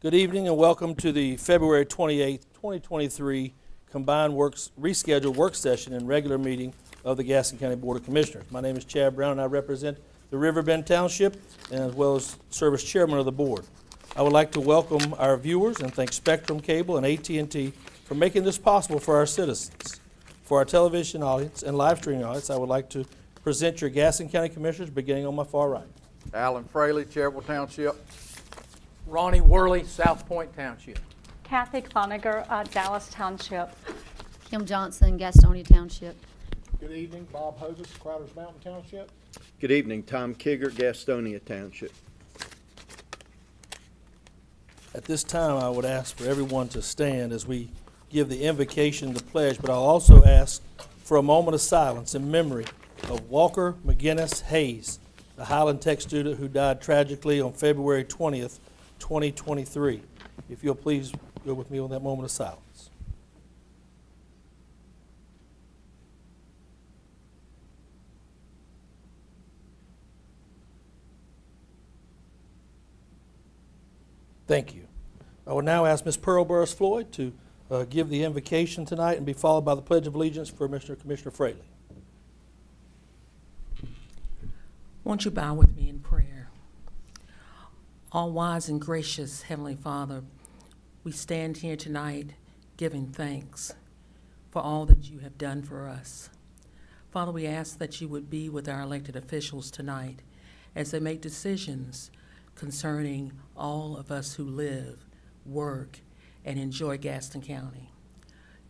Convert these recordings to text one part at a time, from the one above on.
Good evening and welcome to the February 28th, 2023 combined rescheduled work session and regular meeting of the Gaston County Board of Commissioners. My name is Chad Brown and I represent the Riverbend Township and as well as serve as chairman of the board. I would like to welcome our viewers and thank Spectrum Cable and AT&T for making this possible for our citizens. For our television audience and live streaming audience, I would like to present your Gaston County Commissioners beginning on my far right. Alan Fraley, Cherville Township. Ronnie Worley, South Point Township. Kathy Cloniger, Dallas Township. Kim Johnson, Gastonia Township. Good evening, Bob Hovis, Crowders Mountain Township. Good evening, Tom Kigger, Gastonia Township. At this time, I would ask for everyone to stand as we give the invocation, the pledge, but I'll also ask for a moment of silence in memory of Walker McGinnis Hayes, the Highland Tech student who died tragically on February 20th, 2023. If you'll please go with me on that moment of silence. Thank you. I will now ask Ms. Pearl Burris-Floyd to give the invocation tonight and be followed by the Pledge of Allegiance for Commissioner Fraley. Won't you bow with me in prayer? All wise and gracious Heavenly Father, we stand here tonight giving thanks for all that you have done for us. Father, we ask that you would be with our elected officials tonight as they make decisions concerning all of us who live, work, and enjoy Gaston County.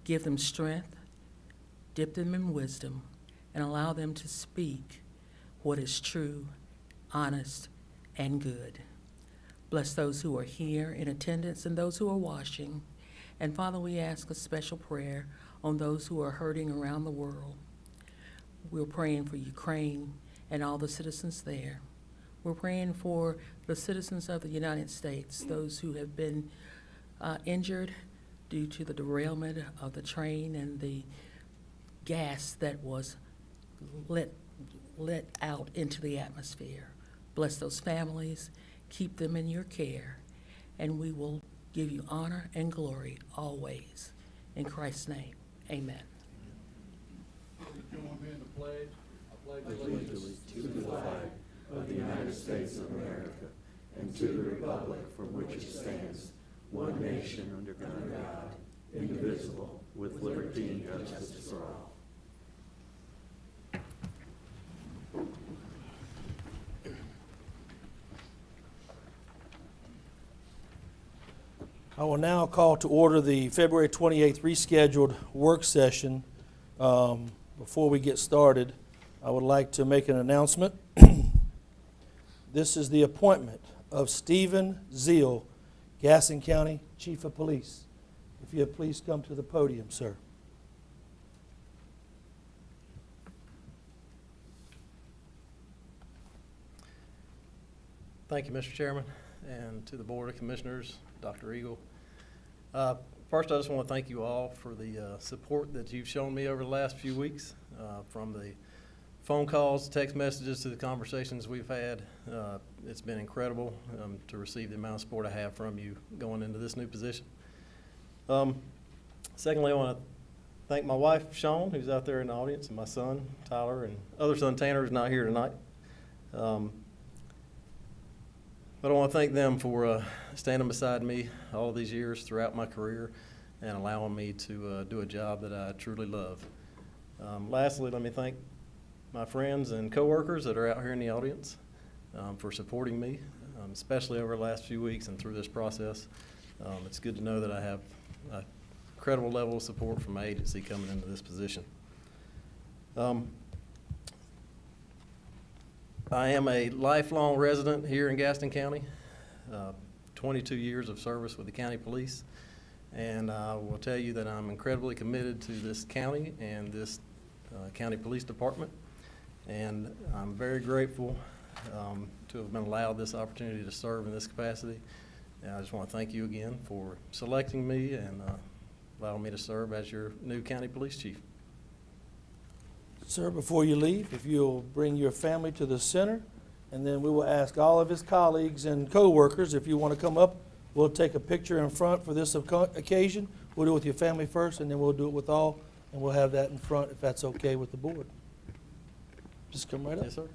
Give them strength, dip them in wisdom, and allow them to speak what is true, honest, and good. Bless those who are here in attendance and those who are watching. And Father, we ask a special prayer on those who are hurting around the world. We're praying for Ukraine and all the citizens there. We're praying for the citizens of the United States, those who have been injured due to the derailment of the train and the gas that was let out into the atmosphere. Bless those families, keep them in your care, and we will give you honor and glory always. In Christ's name, amen. Join me in the pledge. I pledge allegiance to the flag of the United States of America and to the republic for which it stands, one nation under God, indivisible, with liberty and justice for all. I will now call to order the February 28th rescheduled work session. Before we get started, I would like to make an announcement. This is the appointment of Stephen Zeal, Gaston County Chief of Police. If you'd please come to the podium, sir. Thank you, Mr. Chairman, and to the Board of Commissioners, Dr. Eagle. First, I just want to thank you all for the support that you've shown me over the last few weeks, from the phone calls, text messages, to the conversations we've had. It's been incredible to receive the amount of support I have from you going into this new position. Secondly, I want to thank my wife, Shawn, who's out there in the audience, and my son, Tyler, and other son, Tanner, who's not here tonight. But I want to thank them for standing beside me all these years throughout my career and allowing me to do a job that I truly love. Lastly, let me thank my friends and coworkers that are out here in the audience for supporting me, especially over the last few weeks and through this process. It's good to know that I have a credible level of support from my agency coming into this position. I am a lifelong resident here in Gaston County, 22 years of service with the county police, and I will tell you that I'm incredibly committed to this county and this county police department, and I'm very grateful to have been allowed this opportunity to serve in this capacity. And I just want to thank you again for selecting me and allowing me to serve as your new county police chief. Sir, before you leave, if you'll bring your family to the center, and then we will ask all of his colleagues and co-workers if you want to come up We'll take a picture in front for this occasion. We'll do it with your family first, and then we'll do it with all, and we'll have that in front if that's okay with the board. Just come right up. Yes, sir.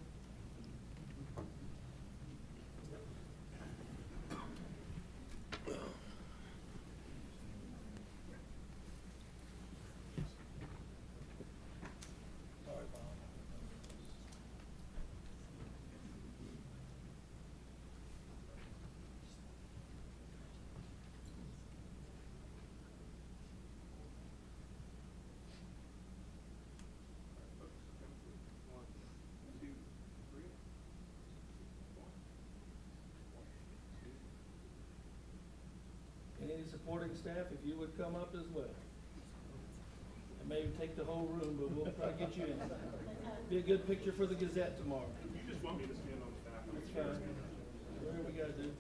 Any supporting staff, if you would come up as well. And maybe take the whole room, but we'll try to get you in. Be a good picture for the Gazette tomorrow. You just want me to stand on the back. That's fine. Whatever we gotta do.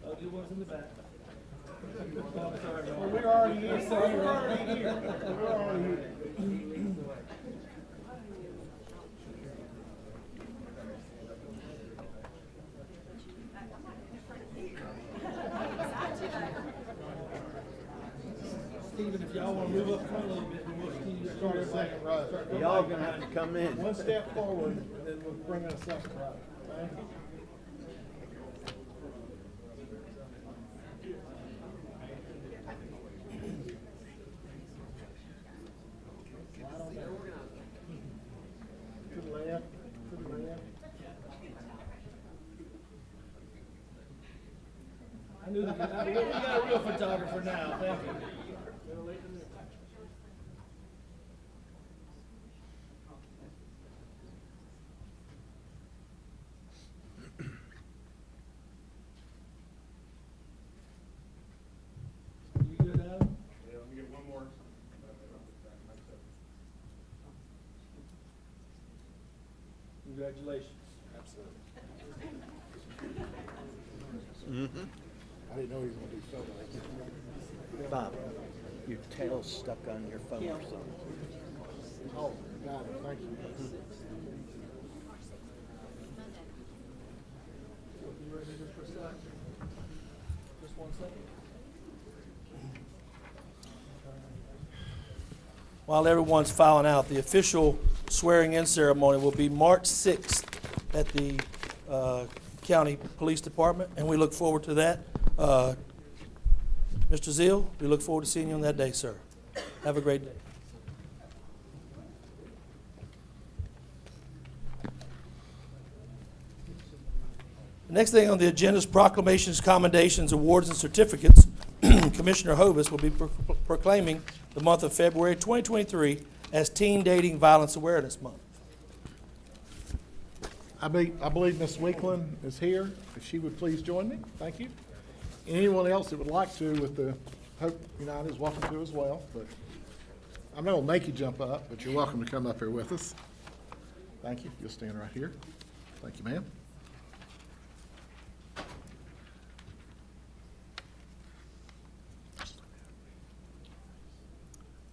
Oh, do ones in the back. Oh, sorry, Well, Ron. we're already here, sir. We're already here. We're already here. Stephen, if y'all wanna move up front a little bit, then we'll continue to Start a second row. Y'all gonna have to come in. One step forward, and then we'll bring in a second row. Thank you. Right on there. To the left, to the left. I knew that, we got a real photographer now, thank you. You good, Adam? Yeah, let me get one more. Congratulations. Absolutely. I didn't know he was gonna do photos. Bob, your tail's stuck on your phone or something. Oh, got it, thank you. You ready just for a sec? Just 1 second. While everyone's filing out, the official swearing-in ceremony will be March 6th at the County Police Department, and we look forward to that. Mr. Zeal, we look forward to seeing you on that day, sir. Have a great day. The next thing on the agenda is proclamations, commendations, awards, and certificates. Commissioner Hovis will be proclaiming the month of February 2023 as Teen Dating Violence Awareness Month. I believe Ms. Weekland is here. If she would please join me, thank you. Anyone else that would like to with the Hope United is welcome to as well, but I'm not gonna make you jump up, but you're welcome to come up here with us. Thank you. You'll stand right here. Thank you, ma'am.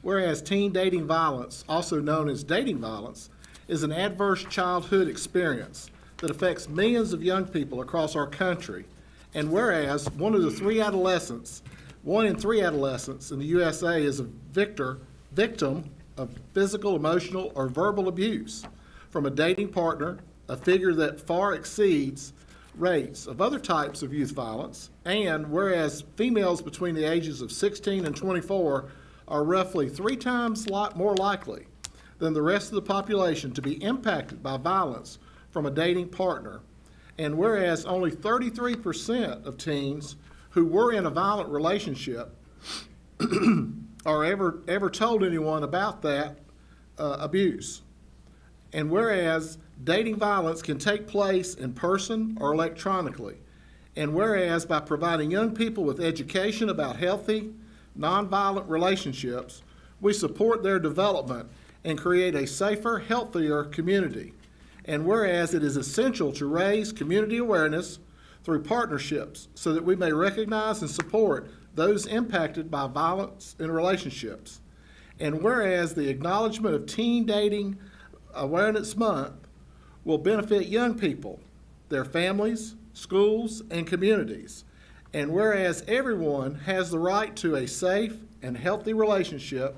Whereas teen dating violence, also known as dating violence, is an adverse childhood experience that affects millions of young people across our country. And whereas one in 3 adolescents in the USA is a victim of physical, emotional, or verbal abuse from a dating partner, a figure that far exceeds rates of other types of youth violence, and whereas females between the ages of 16 and 24 are roughly 3 times more likely than the rest of the population to be impacted by violence from a dating partner, and whereas only 33% of teens who were in a violent relationship are ever told anyone about that abuse, and whereas dating violence can take place in person or electronically, and whereas by providing young people with education about healthy, nonviolent relationships, we support their development and create a safer, healthier community. And whereas it is essential to raise community awareness through partnerships so that we may recognize and support those impacted by violence in relationships. And whereas the acknowledgement of Teen Dating Awareness Month will benefit young people, their families, schools, and communities. And whereas everyone has the right to a safe and healthy relationship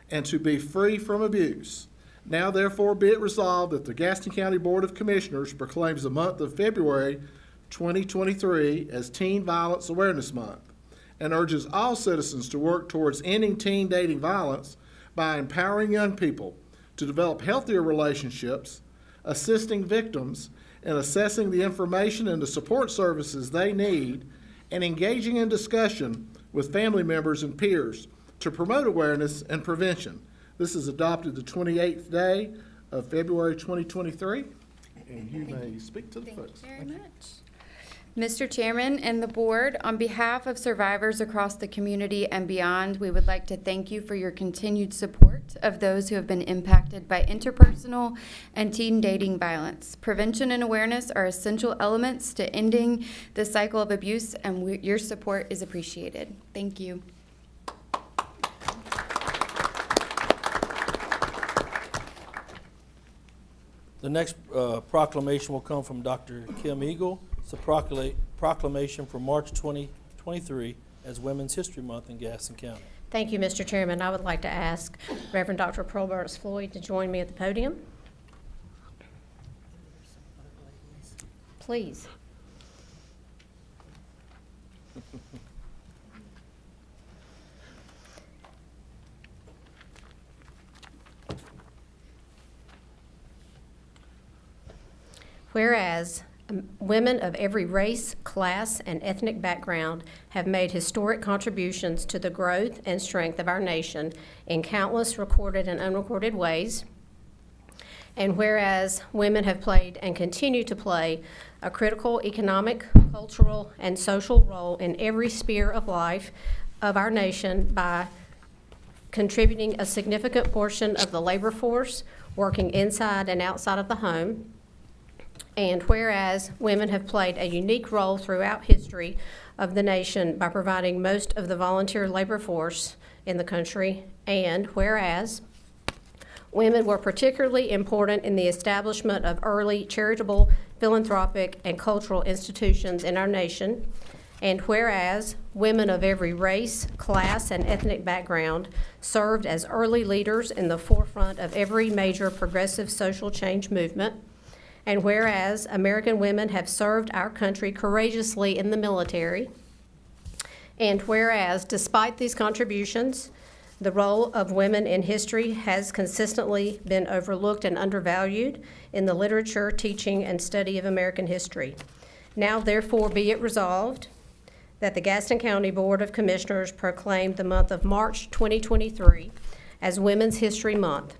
and to be free from abuse, now therefore be it resolved that the Gaston County Board of Commissioners proclaims the month of February 2023 as Teen Violence Awareness Month and urges all citizens to work towards ending teen dating violence by empowering young people to develop healthier relationships, assisting victims, and assessing the information and the support services they need, and engaging in discussion with family members and peers to promote awareness and prevention. This is adopted the 28th day of February 2023, and you may speak to the folks. Very much. Mr. Chairman and the board, on behalf of survivors across the community and beyond, we would like to thank you for your continued support of those who have been impacted by interpersonal and teen dating violence. Prevention and awareness are essential elements to ending the cycle of abuse, and your support is appreciated. Thank you. The next proclamation will come from Dr. Kim Eagle. It's a proclamation for March 2023 as Women's History Month in Gaston County. Thank you, Mr. Chairman. I would like to ask Reverend Dr. Pearl Floyd to join me at the podium. Please. Whereas women of every race, class, and ethnic background have made historic contributions to the growth and strength of our nation in countless recorded and unrecorded ways. And whereas women have played and continue to play a critical economic, cultural, and social role in every sphere of life of our nation by contributing a significant portion of the labor force working inside and outside of the home. And whereas women have played a unique role throughout history of the nation by providing most of the volunteer labor force in the country, and whereas women were particularly important in the establishment of early charitable, philanthropic, and cultural institutions in our nation, and whereas women of every race, class, and ethnic background served as early leaders in the forefront of every major progressive social change movement, and whereas American women have served our country courageously in the military, and whereas despite these contributions, the role of women in history has consistently been overlooked and undervalued in the literature, teaching, and study of American history. Now therefore be it resolved that the Gaston County Board of Commissioners proclaim the month of March 2023 as Women's History Month,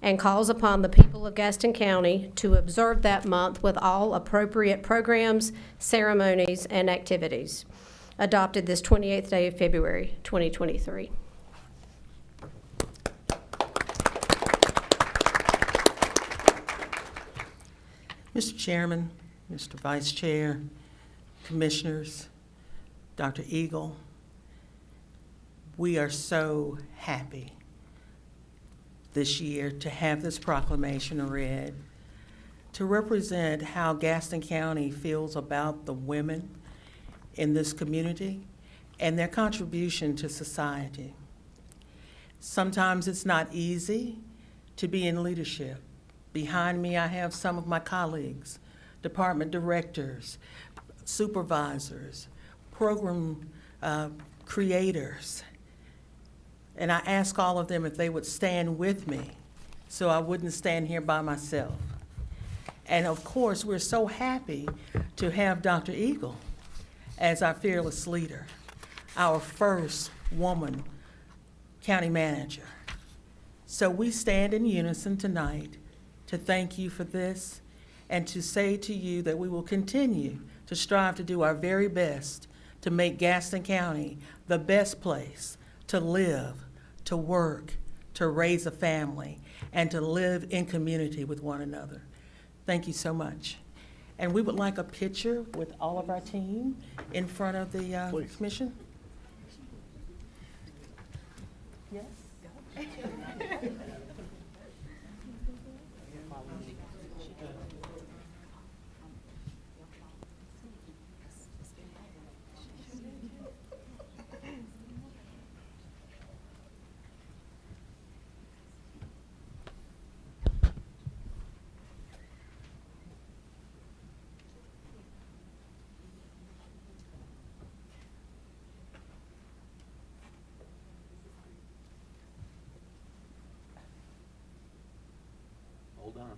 and calls upon the people of Gaston County to observe that month with all appropriate programs, ceremonies, and activities. Adopted this 28th day of February, 2023. Mr. Chairman, Mr. Vice Chair, Commissioners, Dr. Eagle, we are so happy this year to have this proclamation read, to represent how Gaston County feels about the women in this community and their contribution to society. Sometimes it's not easy to be in leadership. Behind me, I have some of my colleagues, department directors, supervisors, program creators. And I ask all of them if they would stand with me so I wouldn't stand here by myself. And of course, we're so happy to have Dr. Eagle as our fearless leader, our first woman county manager. So we stand in unison tonight to thank you for this and to say to you that we will continue to strive to do our very best to make Gaston County the best place to live, to work, to raise a family, and to live in community with one another. Thank you so much. And we would like a picture with all of our team in front of the commission. Yes? done.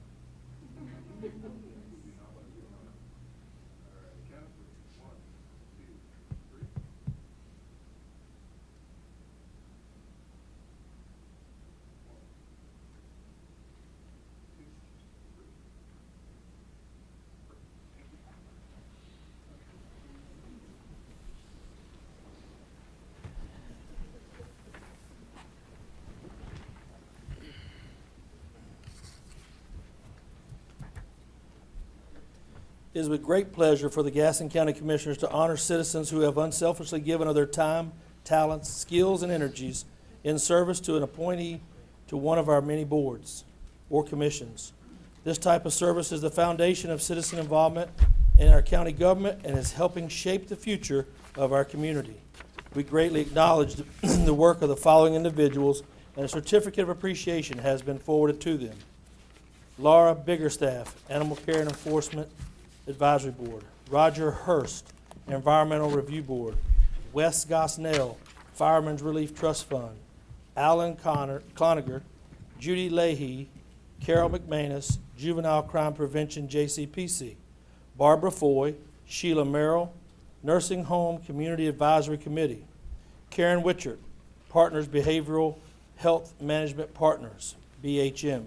It is with great pleasure for the Gaston County Commissioners to honor citizens who have unselfishly given of their time, talents, skills, and energies in service to an appointee to one of our many boards or commissions. This type of service is the foundation of citizen involvement in our county government and is helping shape the future of our community. We greatly acknowledge the work of the following individuals, and a certificate of appreciation has been forwarded to them. Laura Biggerstaff, Animal Care and Enforcement Advisory Board. Roger Hurst, Environmental Review Board. Wes Gosnell, Fireman's Relief Trust Fund. Alan Cloninger, Judy Leahy, Carol McManus, Juvenile Crime Prevention JCPC. Barbara Foy, Sheila Merrill, Nursing Home Community Advisory Committee. Karen Witchert, Partners Behavioral Health Management Partners, BHM.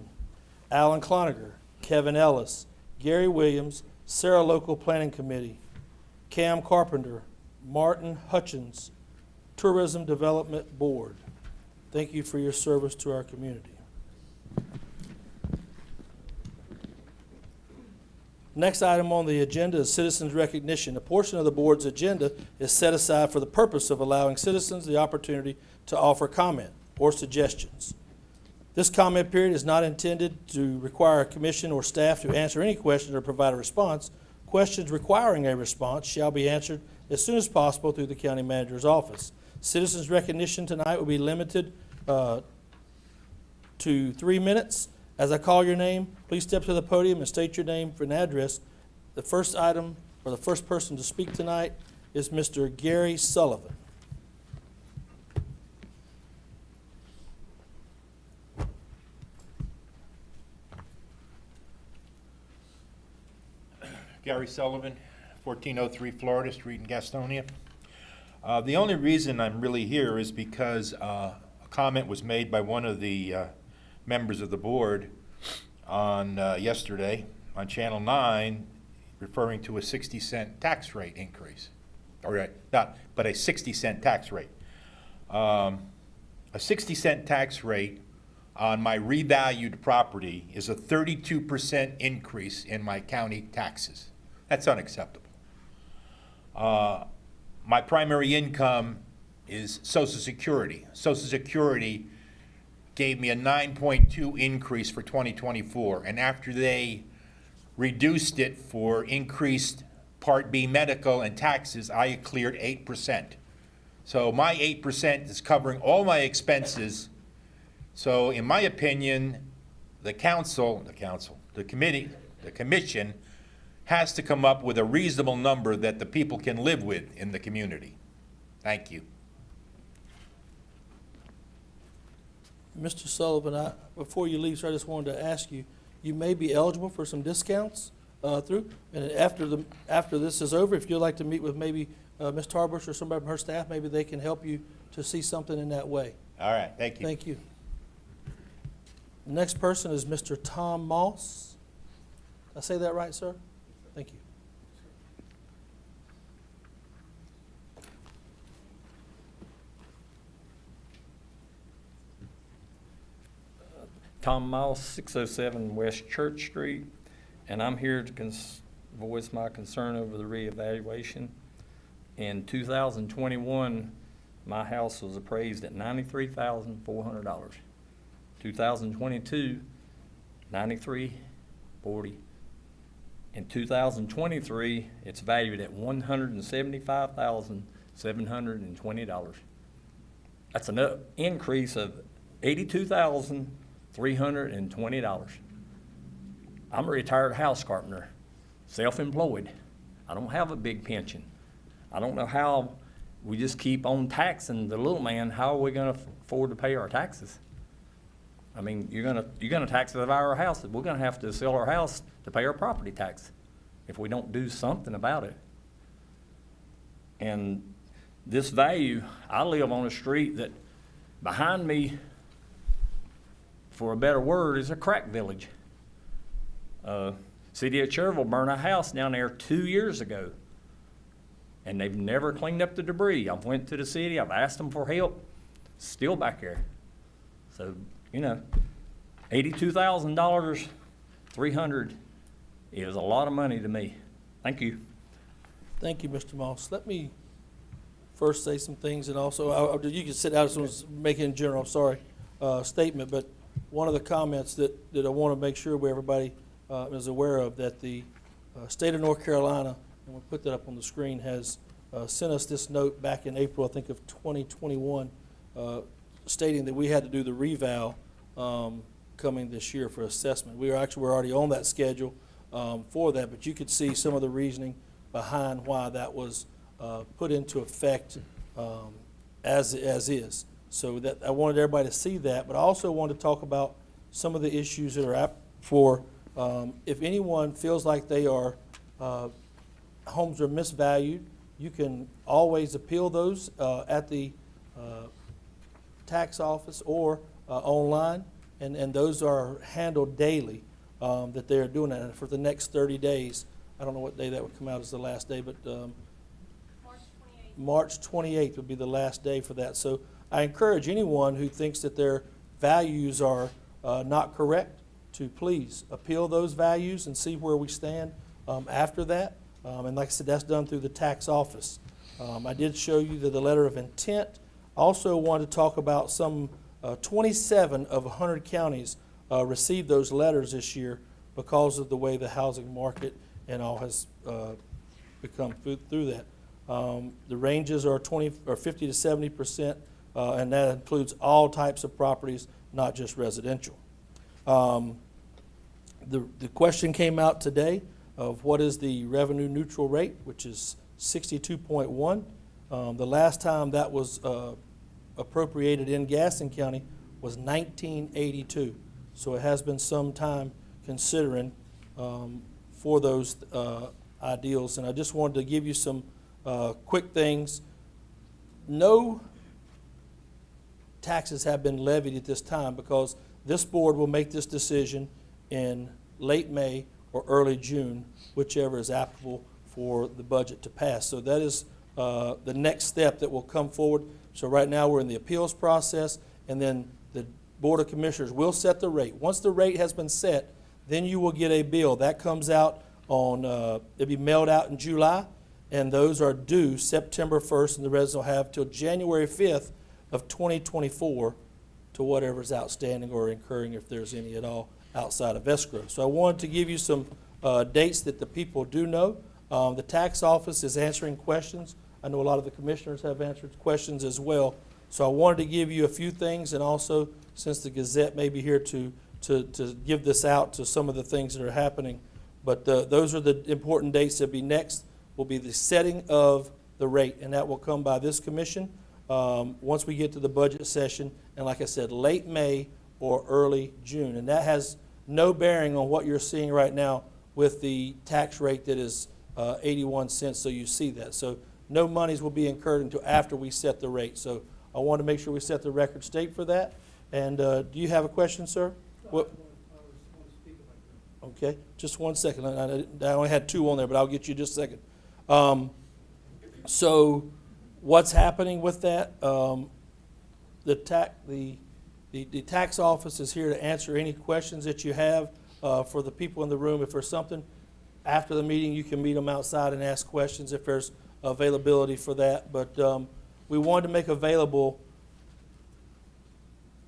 Alan Cloninger, Kevin Ellis, Gary Williams, Sarah Local Planning Committee. Cam Carpenter, Martin Hutchins, Tourism Development Board. Thank you for your service to our community. Next item on the agenda is citizens' recognition. A portion of the board's agenda is set aside for the purpose of allowing citizens the opportunity to offer comment or suggestions. This comment period is not intended to require a commission or staff to answer any questions or provide a response. Questions requiring a response shall be answered as soon as possible through the county manager's office. Citizens' recognition tonight will be limited to 3 minutes. As I call your name, please step to the podium and state your name and address. The first item, or the first person to speak tonight, is Mr. Gary Sullivan. Gary Sullivan, 1403 Florida Street in Gastonia. The only reason I'm really here is because a comment was made by one of the members of the board on yesterday on Channel 9 referring to a 60-cent tax rate increase. All right, not, but a 60-cent tax rate. A 60-cent tax rate on my revalued property is a 32% increase in my county taxes. That's unacceptable. My primary income is Social Security. Social Security gave me a 9.2 increase for 2024, and after they reduced it for increased Part B medical and taxes, I cleared 8%. So my 8% is covering all my expenses. So in my opinion, the commission has to come up with a reasonable number that the people can live with in the community. Thank you. Mr. Sullivan, before you leave, sir, I just wanted to ask you, you may be eligible for some discounts through, and after this is over, if you'd like to meet with maybe Ms. Tarbush or somebody from her staff, maybe they can help you to see something in that way. All right, thank you. Thank you. The next person is Mr. Tom Moss. Did I say that right, sir? Thank you. Tom Moss, 607 West Church Street, and I'm here to voice my concern over the reevaluation. In 2021, my house was appraised at $93,400. 2022, $93,400. In 2023, it's valued at $175,720. That's an increase of $82,320. I'm a retired house carpenter, self-employed. I don't have a big pension. I don't know how we just keep on taxing the little man. How are we going to afford to pay our taxes? I mean, you're gonna tax our house. We're gonna have to sell our house to pay our property tax if we don't do something about it. And this value, I live on a street that behind me, for a better word, is a crack village. City of Cherville burned a house down there 2 years ago, and they've never cleaned up the debris. I've went to the city, I've asked them for help, still back there. So, you know, $82,000, $300 is a lot of money to me. Thank you. Thank you, Mr. Moss. Let me first say some things, and also, you can sit down, I just was making a general, statement, but one of the comments that I want to make sure everybody is aware of, that the state of North Carolina, and we'll put that up on the screen, has sent us this note back in April, I think, of 2021, stating that we had to do the reval coming this year for assessment. We're already on that schedule for that, but you could see some of the reasoning behind why that was put into effect as is. So that I wanted everybody to see that, but I also wanted to talk about some of the issues that are up for if anyone feels like they are homes are misvalued, you can always appeal those at the tax office or online, and those are handled daily, that they are doing that. And for the next 30 days, I don't know what day that would come out as the last day, but March 28th would be the last day for that. So I encourage anyone who thinks that their values are not correct to please appeal those values and see where we stand after that. And like I said, that's done through the tax office. I did show you the letter of intent. Also wanted to talk about some 27 of 100 counties received those letters this year because of the way the housing market and all has become through that. The ranges are 50 to 70%, and that includes all types of properties, not just residential. The question came out today of what is the revenue neutral rate, which is 62.1. The last time that was appropriated in Gaston County was 1982. So it has been some time considering for those ideals. And I just wanted to give you some quick things. No taxes have been levied at this time because this board will make this decision in late May or early June, whichever is applicable for the budget to pass. So that is the next step that will come forward. So right now we're in the appeals process, and then the Board of Commissioners will set the rate. Once the rate has been set, then you will get a bill. That comes out on, it'll be mailed out in July, and those are due September 1st, and the residents will have till January 5th of 2024 to whatever's outstanding or incurring, if there's any at all, outside of escrow. So I wanted to give you some dates that the people do know. The tax office is answering questions. I know a lot of the commissioners have answered questions as well. So I wanted to give you a few things, and also, since the Gazette may be here to give this out to some of the things that are happening. But those are the important dates that will be next, will be the setting of the rate, and that will come by this commission once we get to the budget session, and like I said, late May or early June. And that has no bearing on what you're seeing right now with the tax rate that is 81 cents, so you see that. So no monies will be incurred until after we set the rate. So I want to make sure we set the record straight for that. And do you have a question, sir? What? Okay, just one second. I only had two on there, but I'll get you just a second. So what's happening with that? The tax office is here to answer any questions that you have for the people in the room. If there's something after the meeting, you can meet them outside and ask questions if there's availability for that. But we wanted to make available,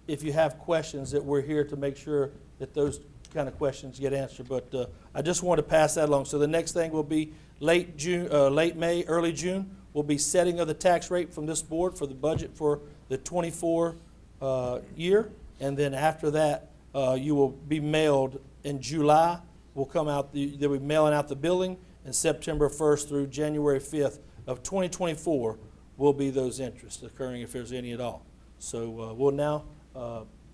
if you have questions, that we're here to make sure that those kind of questions get answered. But I just want to pass that along. So the next thing will be late May, early June, will be setting of the tax rate from this board for the budget for the 24 year. And then after that, you will be mailed in July. Will come out, they'll be mailing out the billing, and September 1st through January 5th of 2024 will be those interests occurring, if there's any at all. So we'll now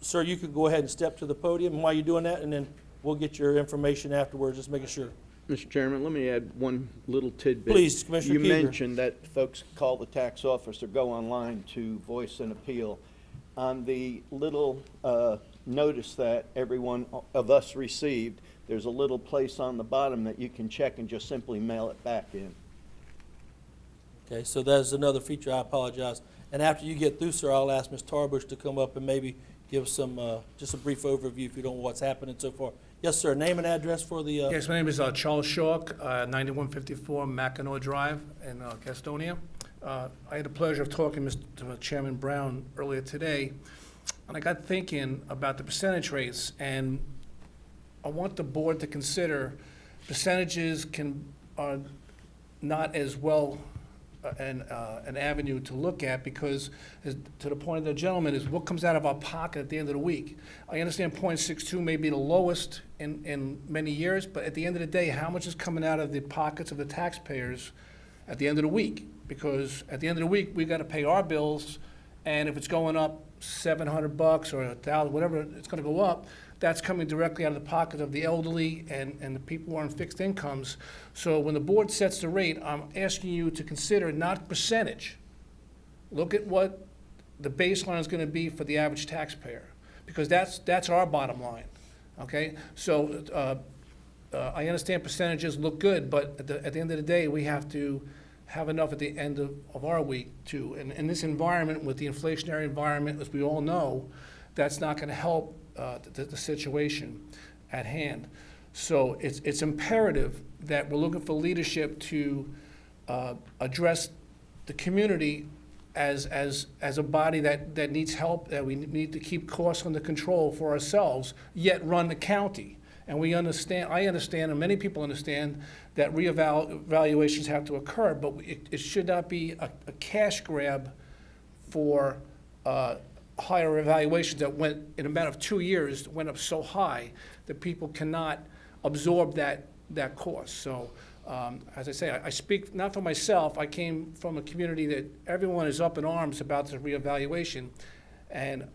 sir, you could go ahead and step to the podium while you're doing that, and then we'll get your information afterwards, just making sure. Mr. Chairman, let me add one little tidbit. Please, Commissioner Keeger. You mentioned that folks call the tax office or go online to voice an appeal. On the little notice that everyone of us received, there's a little place on the bottom that you can check and just simply mail it back in. Okay, so that's another feature. I apologize. And after you get through, sir, I'll ask Ms. Tarbush to come up and maybe give some, just a brief overview if you don't know what's happening so far. Yes, sir. Name and address for the. Yes, my name is Charles Shawk, 9154 Mackinac Drive in Gastonia. I had the pleasure of talking to Chairman Brown earlier today, and I got thinking about the percentage rates, and I want the board to consider percentages are not as well an avenue to look at, because to the point of the gentleman is what comes out of our pocket at the end of the week. I understand .62 may be the lowest in many years, but at the end of the day, how much is coming out of the pockets of the taxpayers at the end of the week? Because at the end of the week, we got to pay our bills, and if it's going up $700 or $1,000, whatever it's going to go up, that's coming directly out of the pocket of the elderly and the people who are on fixed incomes. So when the board sets the rate, I'm asking you to consider not percentage. Look at what the baseline is going to be for the average taxpayer, because that's our bottom line, okay? So I understand percentages look good, but at the end of the day, we have to have enough at the end of our week too. And in this environment, with the inflationary environment, as we all know, that's not going to help the situation at hand. So it's imperative that we're looking for leadership to address the community as a body that needs help, that we need to keep costs under control for ourselves, yet run the county. And I understand, and many people understand, that reevaluations have to occur, but it should not be a cash grab for higher evaluations that went, in a matter of 2 years, went up so high that people cannot absorb that cost. So, as I say, I speak not for myself. I came from a community that everyone is up in arms about the reevaluation, and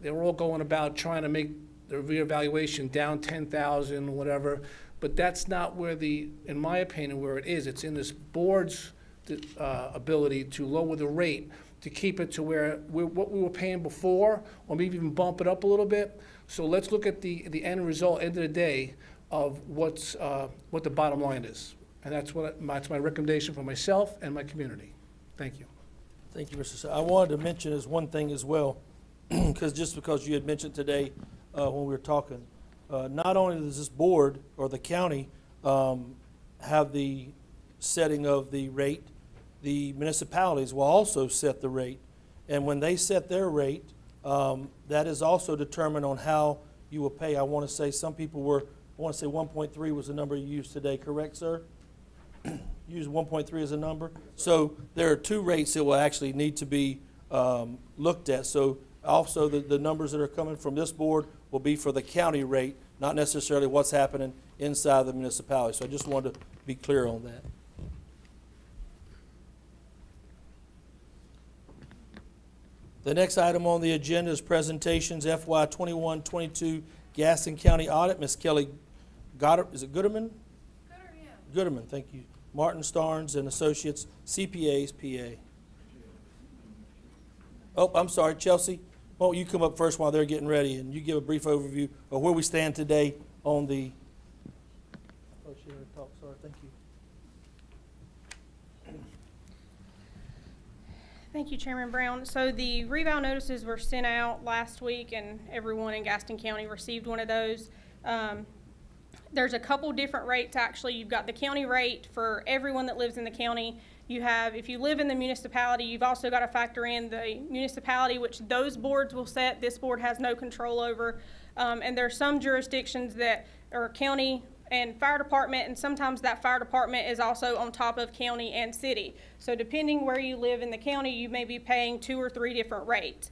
they're all going about trying to make the reevaluation down 10,000, whatever. But that's not where in my opinion, where it is. It's in this board's ability to lower the rate, to keep it to what we were paying before, or maybe even bump it up a little bit. So let's look at the end result, end of the day, of what the bottom line is. And that's my recommendation for myself and my community. Thank you. Thank you, Mr. Sir. I wanted to mention as one thing as well, because you had mentioned today when we were talking, not only does this board or the county have the setting of the rate, the municipalities will also set the rate. And when they set their rate, that is also determined on how you will pay. I want to say some people were, I want to say 1.3 was the number you used today, correct, sir? Use 1.3 as a number. So there are two rates that will actually need to be looked at. So also the numbers that are coming from this board will be for the county rate, not necessarily what's happening inside the municipality. So I just wanted to be clear on that. The next item on the agenda is presentations FY 21-22 Gaston County Audit. Ms. Kelly Goddard, is it Gooderman? Gooderman, thank you. Martin Starnes and Associates, CPAs, PA. Oh, I'm sorry, Chelsea. Why don't you come up first while they're getting ready, and you give a brief overview of where we stand today on the. Oh, she already talked. Sorry, thank you. Thank you, Chairman Brown. So the reval notices were sent out last week, and everyone in Gaston County received one of those. There's a couple different rates, actually. You've got the county rate for everyone that lives in the county. You have, if you live in the municipality, you've also got to factor in the municipality, which those boards will set. This board has no control over. And there are some jurisdictions that are county and fire department, and sometimes that fire department is also on top of county and city. So depending where you live in the county, you may be paying 2 or 3 different rates.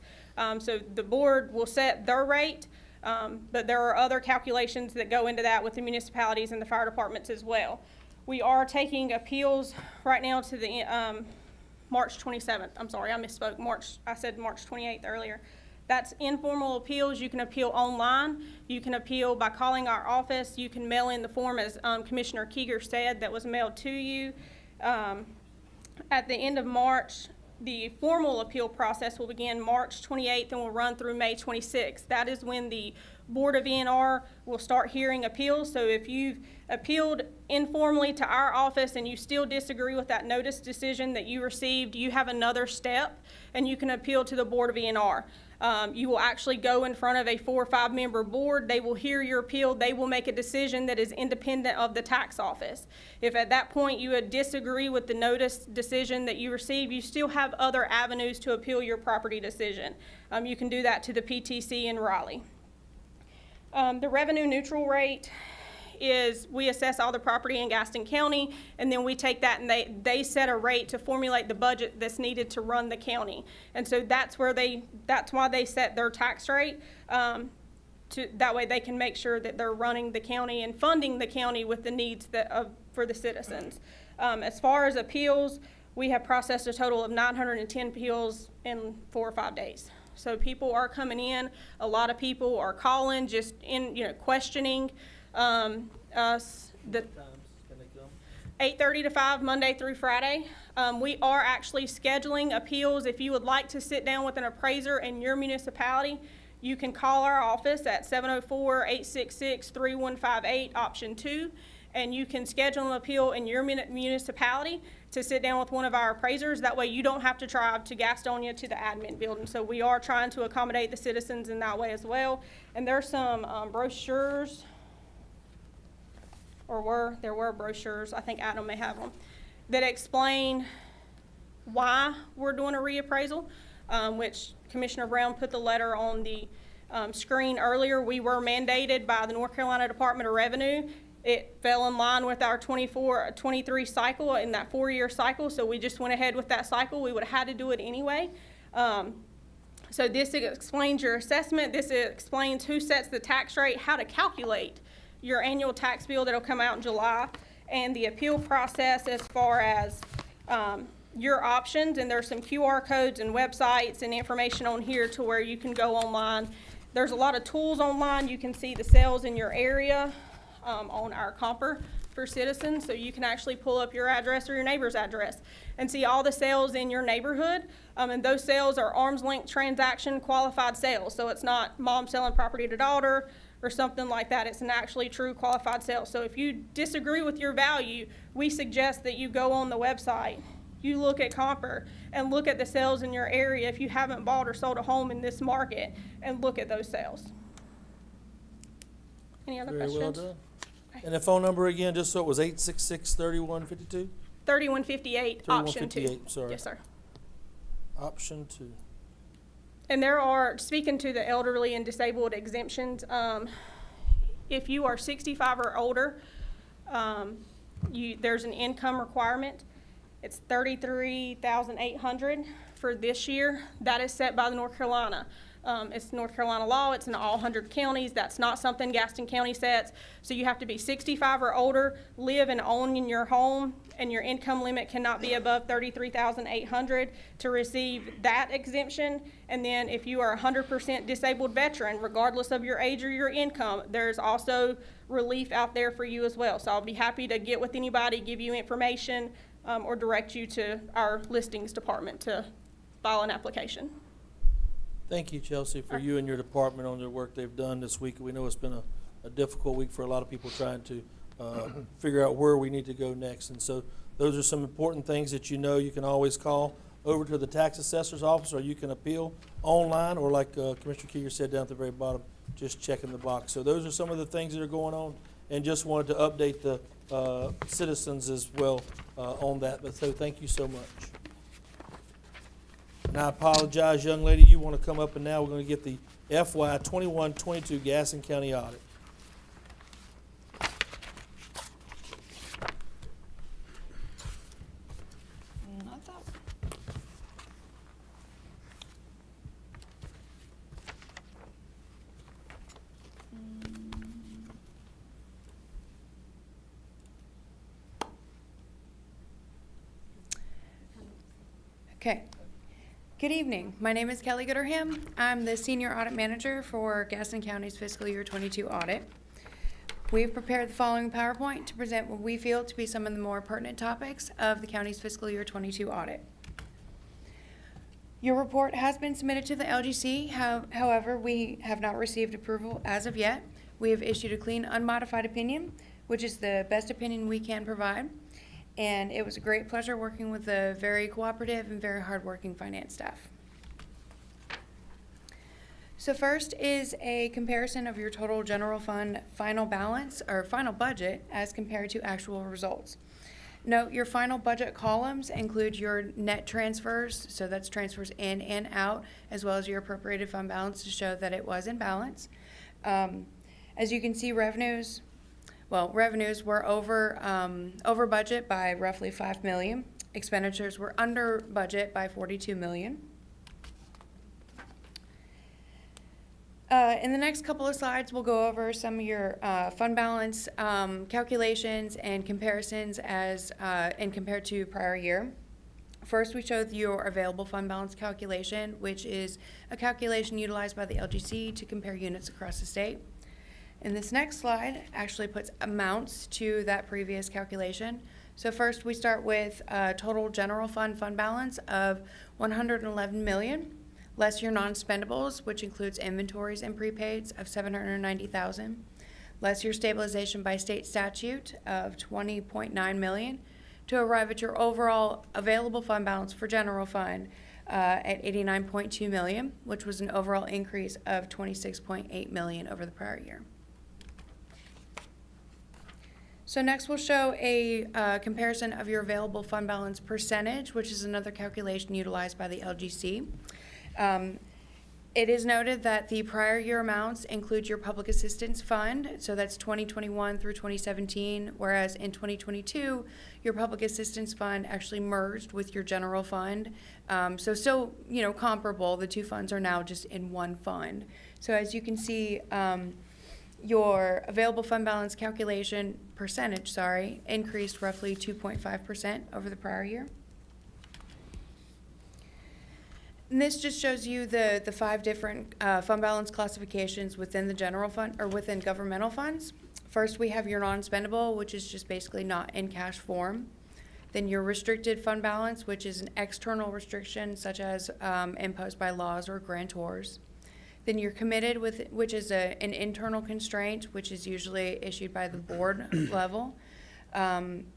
So the board will set their rate, but there are other calculations that go into that with the municipalities and the fire departments as well. We are taking appeals right now to the March 27th. I'm sorry, I misspoke. I said March 28th earlier. That's informal appeals. You can appeal online. You can appeal by calling our office. You can mail in the form, as Commissioner Keeger said, that was mailed to you. At the end of March, the formal appeal process will begin March 28th and will run through May 26th. That is when the Board of ENR will start hearing appeals. So if you've appealed informally to our office and you still disagree with that notice decision that you received, you have another step, and you can appeal to the Board of ENR. You will actually go in front of a 4 or 5 member board. They will hear your appeal. They will make a decision that is independent of the tax office. If at that point you would disagree with the notice decision that you received, you still have other avenues to appeal your property decision. You can do that to the PTC in Raleigh. The revenue neutral rate is we assess all the property in Gaston County, and then we take that and they set a rate to formulate the budget that's needed to run the county. And so that's why they set their tax rate. That way they can make sure that they're running the county and funding the county with the needs for the citizens. As far as appeals, we have processed a total of 910 appeals in 4 or 5 days. So people are coming in. A lot of people are calling, just questioning us. 8:30 to 5, Monday through Friday. We are actually scheduling appeals. If you would like to sit down with an appraiser in your municipality, you can call our office at 704-866-3158, option 2, and you can schedule an appeal in your municipality to sit down with one of our appraisers. That way you don't have to drive to Gastonia to the admin building. So we are trying to accommodate the citizens in that way as well. And there's some brochures, there were brochures, I think Adam may have them, that explain why we're doing a reappraisal, which Commissioner Brown put the letter on the screen earlier. We were mandated by the North Carolina Department of Revenue. It fell in line with our 24-23 cycle in that 4-year cycle, so we just went ahead with that cycle. We would have had to do it anyway. So this explains your assessment. This explains who sets the tax rate, how to calculate your annual tax bill that'll come out in July, and the appeal process as far as your options. And there's some QR codes and websites and information on here to where you can go online. There's a lot of tools online. You can see the sales in your area on our Comper for citizens, so you can actually pull up your address or your neighbor's address and see all the sales in your neighborhood. And those sales are arm's length transaction qualified sales, so it's not mom selling property to daughter or something like that. It's an actually true qualified sale. So if you disagree with your value, we suggest that you go on the website, you look at Comper, and look at the sales in your area if you haven't bought or sold a home in this market, and look at those sales. Any other Very well questions? done. And the phone number again, just so it was 866-3152? 3158, option 2. 3158, sorry. Yes, sir. Option 2. And there are, speaking to the elderly and disabled exemptions, if you are 65 or older, there's an income requirement. It's $33,800 for this year. That is set by the North Carolina. It's North Carolina law. It's in all 100 counties. That's not something Gaston County sets. So you have to be 65 or older, live and own in your home, and your income limit cannot be above $33,800 to receive that exemption. And then if you are a 100% disabled veteran, regardless of your age or your income, there's also relief out there for you as well. So I'll be happy to get with anybody, give you information, or direct you to our listings department to file an application. Thank you, Chelsea, for you and your department on the work they've done this week. We know it's been a difficult week for a lot of people trying to figure out where we need to go next. And so those are some important things that you know. You can always call over to the tax assessor's office, or you can appeal online, or like Commissioner Keeger said down at the very bottom, just checking the box. So those are some of the things that are going on, and just wanted to update the citizens as well on that. But so thank you so much. And I apologize, young lady, you want to come up, and now we're going to get the FY 21-22 Gaston County audit. Okay. Good evening. My name is Kelly Gooderham. I'm the Senior Audit Manager for Gaston County's Fiscal Year 22 audit. We've prepared the following PowerPoint to present what we feel to be some of the more pertinent topics of the county's Fiscal Year 22 audit. Your report has been submitted to the LGC. However, we have not received approval as of yet. We have issued a clean, unmodified opinion, which is the best opinion we can provide. And it was a great pleasure working with a very cooperative and very hardworking finance staff. So first is a comparison of your total general fund final balance or final budget as compared to actual results. Note your final budget columns include your net transfers, so that's transfers in and out, as well as your appropriated fund balance to show that it was in balance. As you can see, revenues were over budget by roughly $5 million. Expenditures were under budget by $42 million. In the next couple of slides, we'll go over some of your fund balance calculations and comparisons and compared to prior year. First, we show your available fund balance calculation, which is a calculation utilized by the LGC to compare units across the state. And this next slide actually puts amounts to that previous calculation. So first, we start with total general fund balance of $111 million. Less your non-spendables, which includes inventories and prepaids of $790,000. Less your stabilization by state statute of $20.9 million to arrive at your overall available fund balance for general fund at $89.2 million, which was an overall increase of $26.8 million over the prior year. So next we'll show a comparison of your available fund balance percentage, which is another calculation utilized by the LGC. It is noted that the prior year amounts include your public assistance fund, so that's 2021 through 2017, whereas in 2022, your public assistance fund actually merged with your general fund. So still, comparable. The two funds are now just in one fund. So as you can see, your available fund balance calculation percentage, increased roughly 2.5% over the prior year. And this just shows you the 5 different fund balance classifications within the general fund or within governmental funds. First, we have your non-spendable, which is just basically not in cash form. Then your restricted fund balance, which is an external restriction such as imposed by laws or grantors. Then you're committed, which is an internal constraint, which is usually issued by the board level.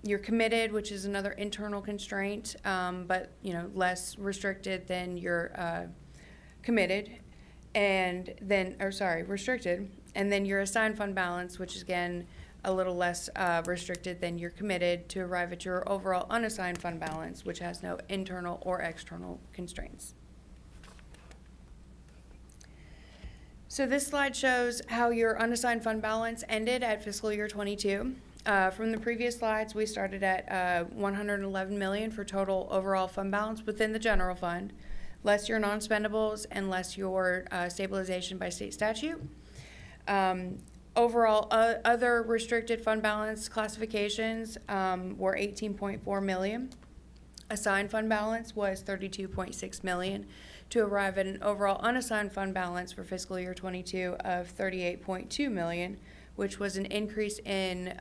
You're committed, which is another internal constraint, but less restricted than your committed, restricted, and then your assigned fund balance, which is again a little less restricted than your committed to arrive at your overall unassigned fund balance, which has no internal or external constraints. So this slide shows how your unassigned fund balance ended at fiscal year 22. From the previous slides, we started at $111 million for total overall fund balance within the general fund, less your non-spendables and less your stabilization by state statute. Overall, other restricted fund balance classifications were $18.4 million. Assigned fund balance was $32.6 million to arrive at an overall unassigned fund balance for fiscal year 22 of $38.2 million, which was an increase in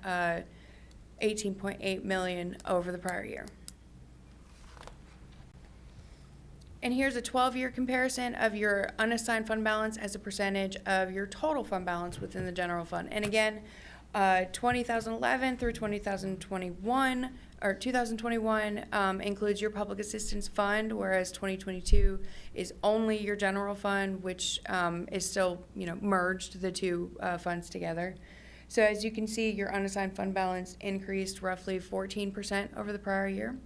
$18.8 million over the prior year. And here's a 12-year comparison of your unassigned fund balance as a percentage of your total fund balance within the general fund. And again, 2011 through 2021 or 2021 includes your public assistance fund, whereas 2022 is only your general fund, which is still merged the two funds together. So as you can see, your unassigned fund balance increased roughly 14% over the prior year.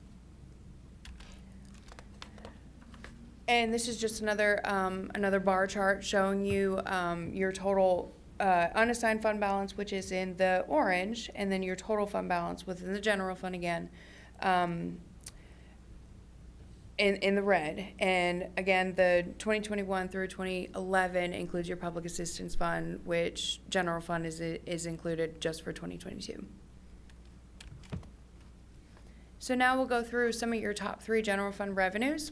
And this is just another bar chart showing you your total unassigned fund balance, which is in the orange, and then your total fund balance within the general fund again in the red. And again, the 2021 through 2011 includes your public assistance fund, which general fund is included just for 2022. So now we'll go through some of your top 3 general fund revenues.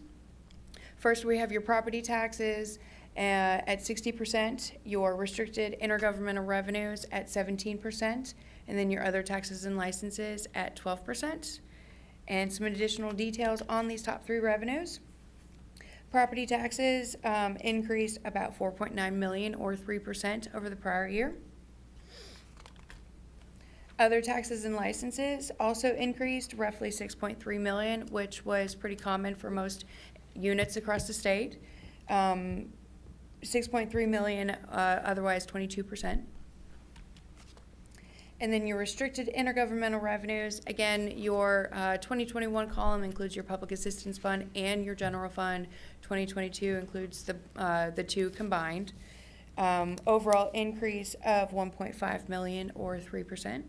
First, we have your property taxes at 60%, your restricted intergovernmental revenues at 17%, and then your other taxes and licenses at 12%. And some additional details on these top three revenues. Property taxes increased about $4.9 million or 3% over the prior year. Other taxes and licenses also increased roughly $6.3 million, which was pretty common for most units across the state. $6.3 million, otherwise 22%. And then your restricted intergovernmental revenues, again, your 2021 column includes your public assistance fund and your general fund. 2022 includes the two combined. Overall increase of $1.5 million or 3%.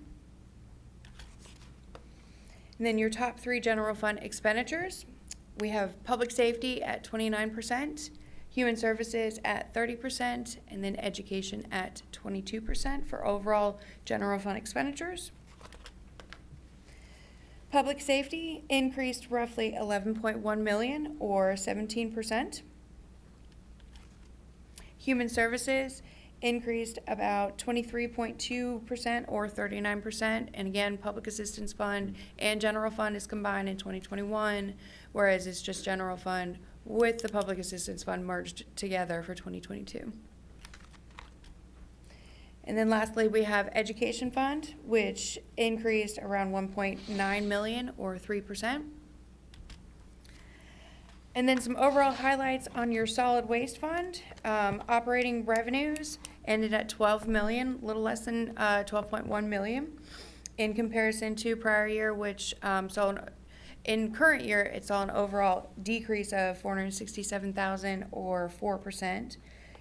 And then your top three general fund expenditures, we have public safety at 29%, human services at 30%, and then education at 22% for overall general fund expenditures. Public safety increased roughly $11.1 million or 17%. Human services increased about 23.2% or 39%. And again, public assistance fund and general fund is combined in 2021, whereas it's just general fund with the public assistance fund merged together for 2022. And then lastly, we have education fund, which increased around $1.9 million or 3%. And then some overall highlights on your solid waste fund. Operating revenues ended at $12 million, a little less than $12.1 million in comparison to prior year, which in current year, it saw an overall decrease of $467,000 or 4%.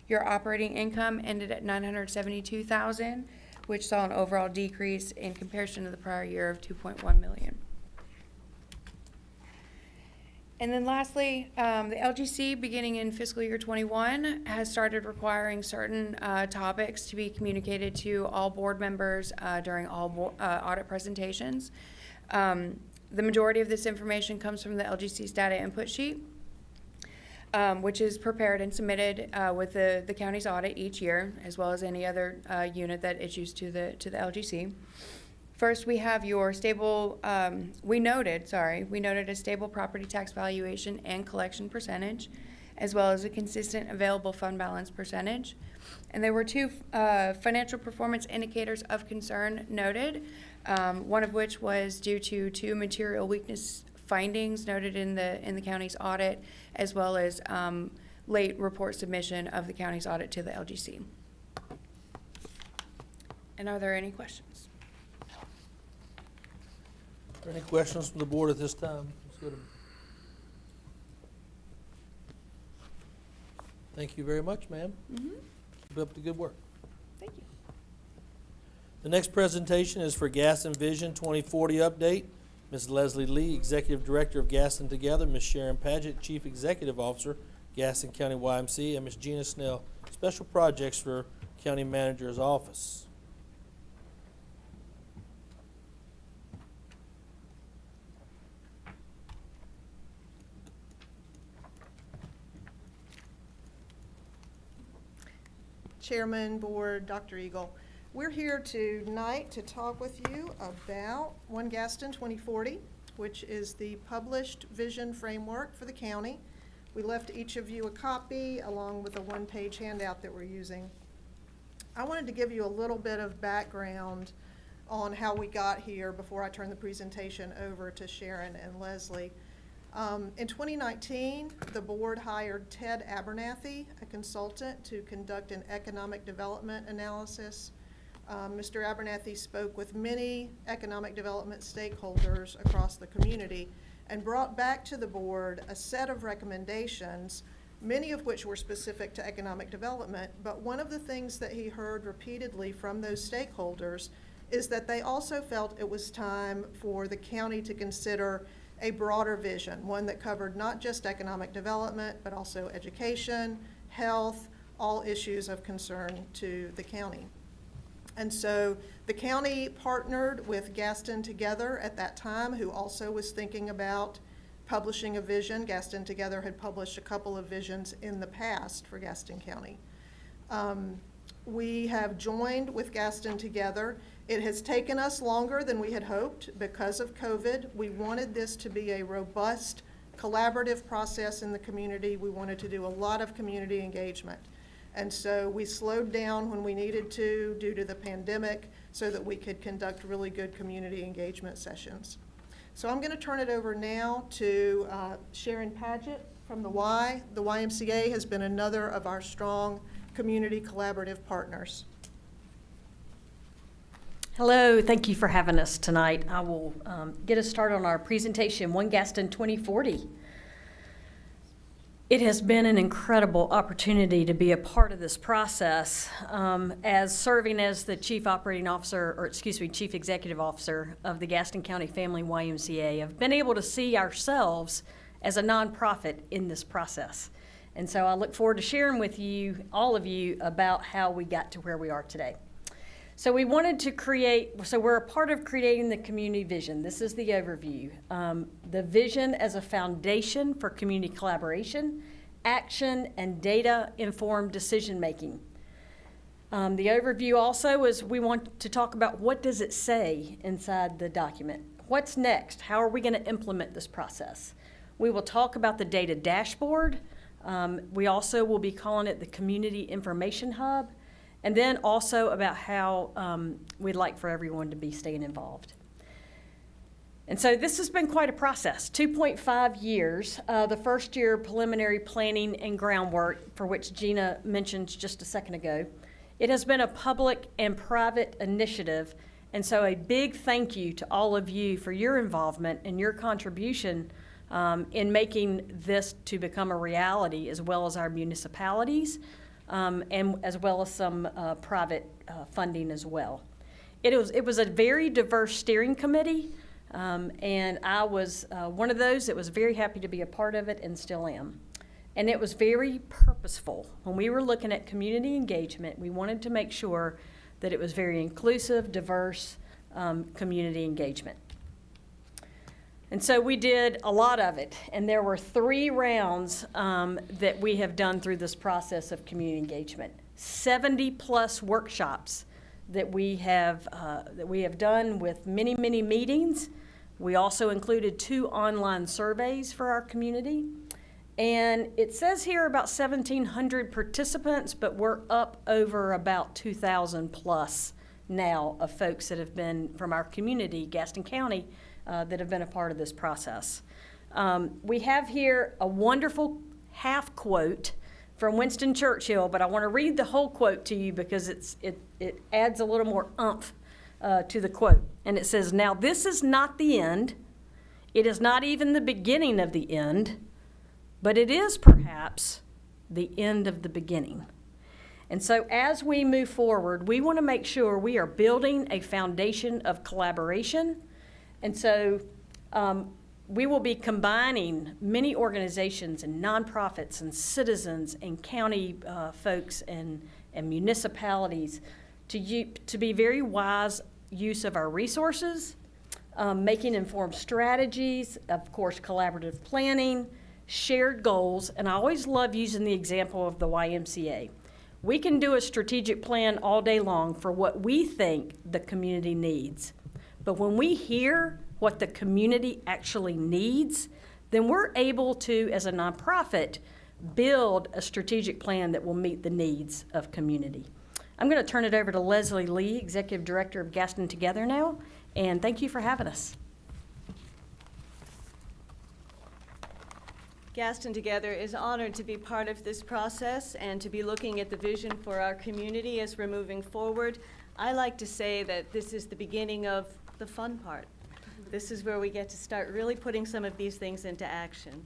Your operating income ended at $972,000, which saw an overall decrease in comparison to the prior year of $2.1 million. And then lastly, the LGC, beginning in fiscal year 21, has started requiring certain topics to be communicated to all board members during all audit presentations. The majority of this information comes from the LGC's data input sheet, which is prepared and submitted with the county's audit each year, as well as any other unit that issues to the LGC. First, we have your stable, we noted a stable property tax valuation and collection percentage, as well as a consistent available fund balance percentage. And there were two financial performance indicators of concern noted, one of which was due to two material weakness findings noted in the county's audit, as well as late report submission of the county's audit to the LGC. And are there any questions? Are there any questions from the board at this time? Thank you very much, ma'am. Keep up the good work. Thank you. The next presentation is for Gaston Vision 2040 update. Ms. Leslie Lee, Executive Director of Gaston Together, Ms. Sharon Paget, Chief Executive Officer, Gaston County YMC, and Ms. Gina Snell, Special Projects for County Manager's Office. Chairman, Board, Dr. Eagle. We're here tonight to talk with you about One Gaston 2040, which is the published vision framework for the county. We left each of you a copy along with a one-page handout that we're using. I wanted to give you a little bit of background on how we got here before I turn the presentation over to Sharon and Leslie. In 2019, the board hired Ted Abernathy, a consultant, to conduct an economic development analysis. Mr. Abernathy spoke with many economic development stakeholders across the community and brought back to the board a set of recommendations, many of which were specific to economic development. But one of the things that he heard repeatedly from those stakeholders is that they also felt it was time for the county to consider a broader vision, one that covered not just economic development, but also education, health, all issues of concern to the county. And so the county partnered with Gaston Together at that time, who also was thinking about publishing a vision. Gaston Together had published a couple of visions in the past for Gaston County. We have joined with Gaston Together. It has taken us longer than we had hoped because of COVID. We wanted this to be a robust, collaborative process in the community. We wanted to do a lot of community engagement. And so we slowed down when we needed to due to the pandemic so that we could conduct really good community engagement sessions. So I'm going to turn it over now to Sharon Paget from the Y. The YMCA has been another of our strong community collaborative partners. Hello, thank you for having us tonight. I will get us started on our presentation, One Gaston 2040. It has been an incredible opportunity to be a part of this process as serving as the Chief Executive Officer of the Gaston County Family YMCA. I've been able to see ourselves as a nonprofit in this process. And so I look forward to sharing with you, all of you, about how we got to where we are today. So we wanted to we're a part of creating the community vision. This is the overview. The vision as a foundation for community collaboration, action, and data-informed decision-making. The overview also is we want to talk about what does it say inside the document. What's next? How are we going to implement this process? We will talk about the data dashboard. We also will be calling it the Community Information Hub. And then also about how we'd like for everyone to be staying involved. And so this has been quite a process, 2.5 years. The first year preliminary planning and groundwork, for which Gina mentioned just a second ago. It has been a public and private initiative. And so a big thank you to all of you for your involvement and your contribution in making this to become a reality, as well as our municipalities. And as well as some private funding as well. It was a very diverse steering committee, and I was one of those that was very happy to be a part of it and still am. And it was very purposeful. When we were looking at community engagement, we wanted to make sure that it was very inclusive, diverse community engagement. And so we did a lot of it, and there were 3 rounds that we have done through this process of community engagement. 70+ workshops that we have done with many, many meetings. We also included 2 online surveys for our community. And it says here about 1,700 participants, but we're up over about 2,000+ now of folks that have been from our community, Gaston County, that have been a part of this process. We have here a wonderful half quote from Winston Churchill, but I want to read the whole quote to you because it adds a little more oomph to the quote. And it says, "Now this is not the end. It is not even the beginning of the end, but it is perhaps the end of the beginning." And so as we move forward, we want to make sure we are building a foundation of collaboration. And so we will be combining many organizations and nonprofits and citizens and county folks and municipalities to be very wise use of our resources, making informed strategies, of course, collaborative planning, shared goals, and I always love using the example of the YMCA. We can do a strategic plan all day long for what we think the community needs. But when we hear what the community actually needs, then we're able to, as a nonprofit, build a strategic plan that will meet the needs of community. I'm going to turn it over to Leslie Lee, Executive Director of Gaston Together now, and thank you for having us. Gaston Together is honored to be part of this process and to be looking at the vision for our community as we're moving forward. I like to say that this is the beginning of the fun part. This is where we get to start really putting some of these things into action.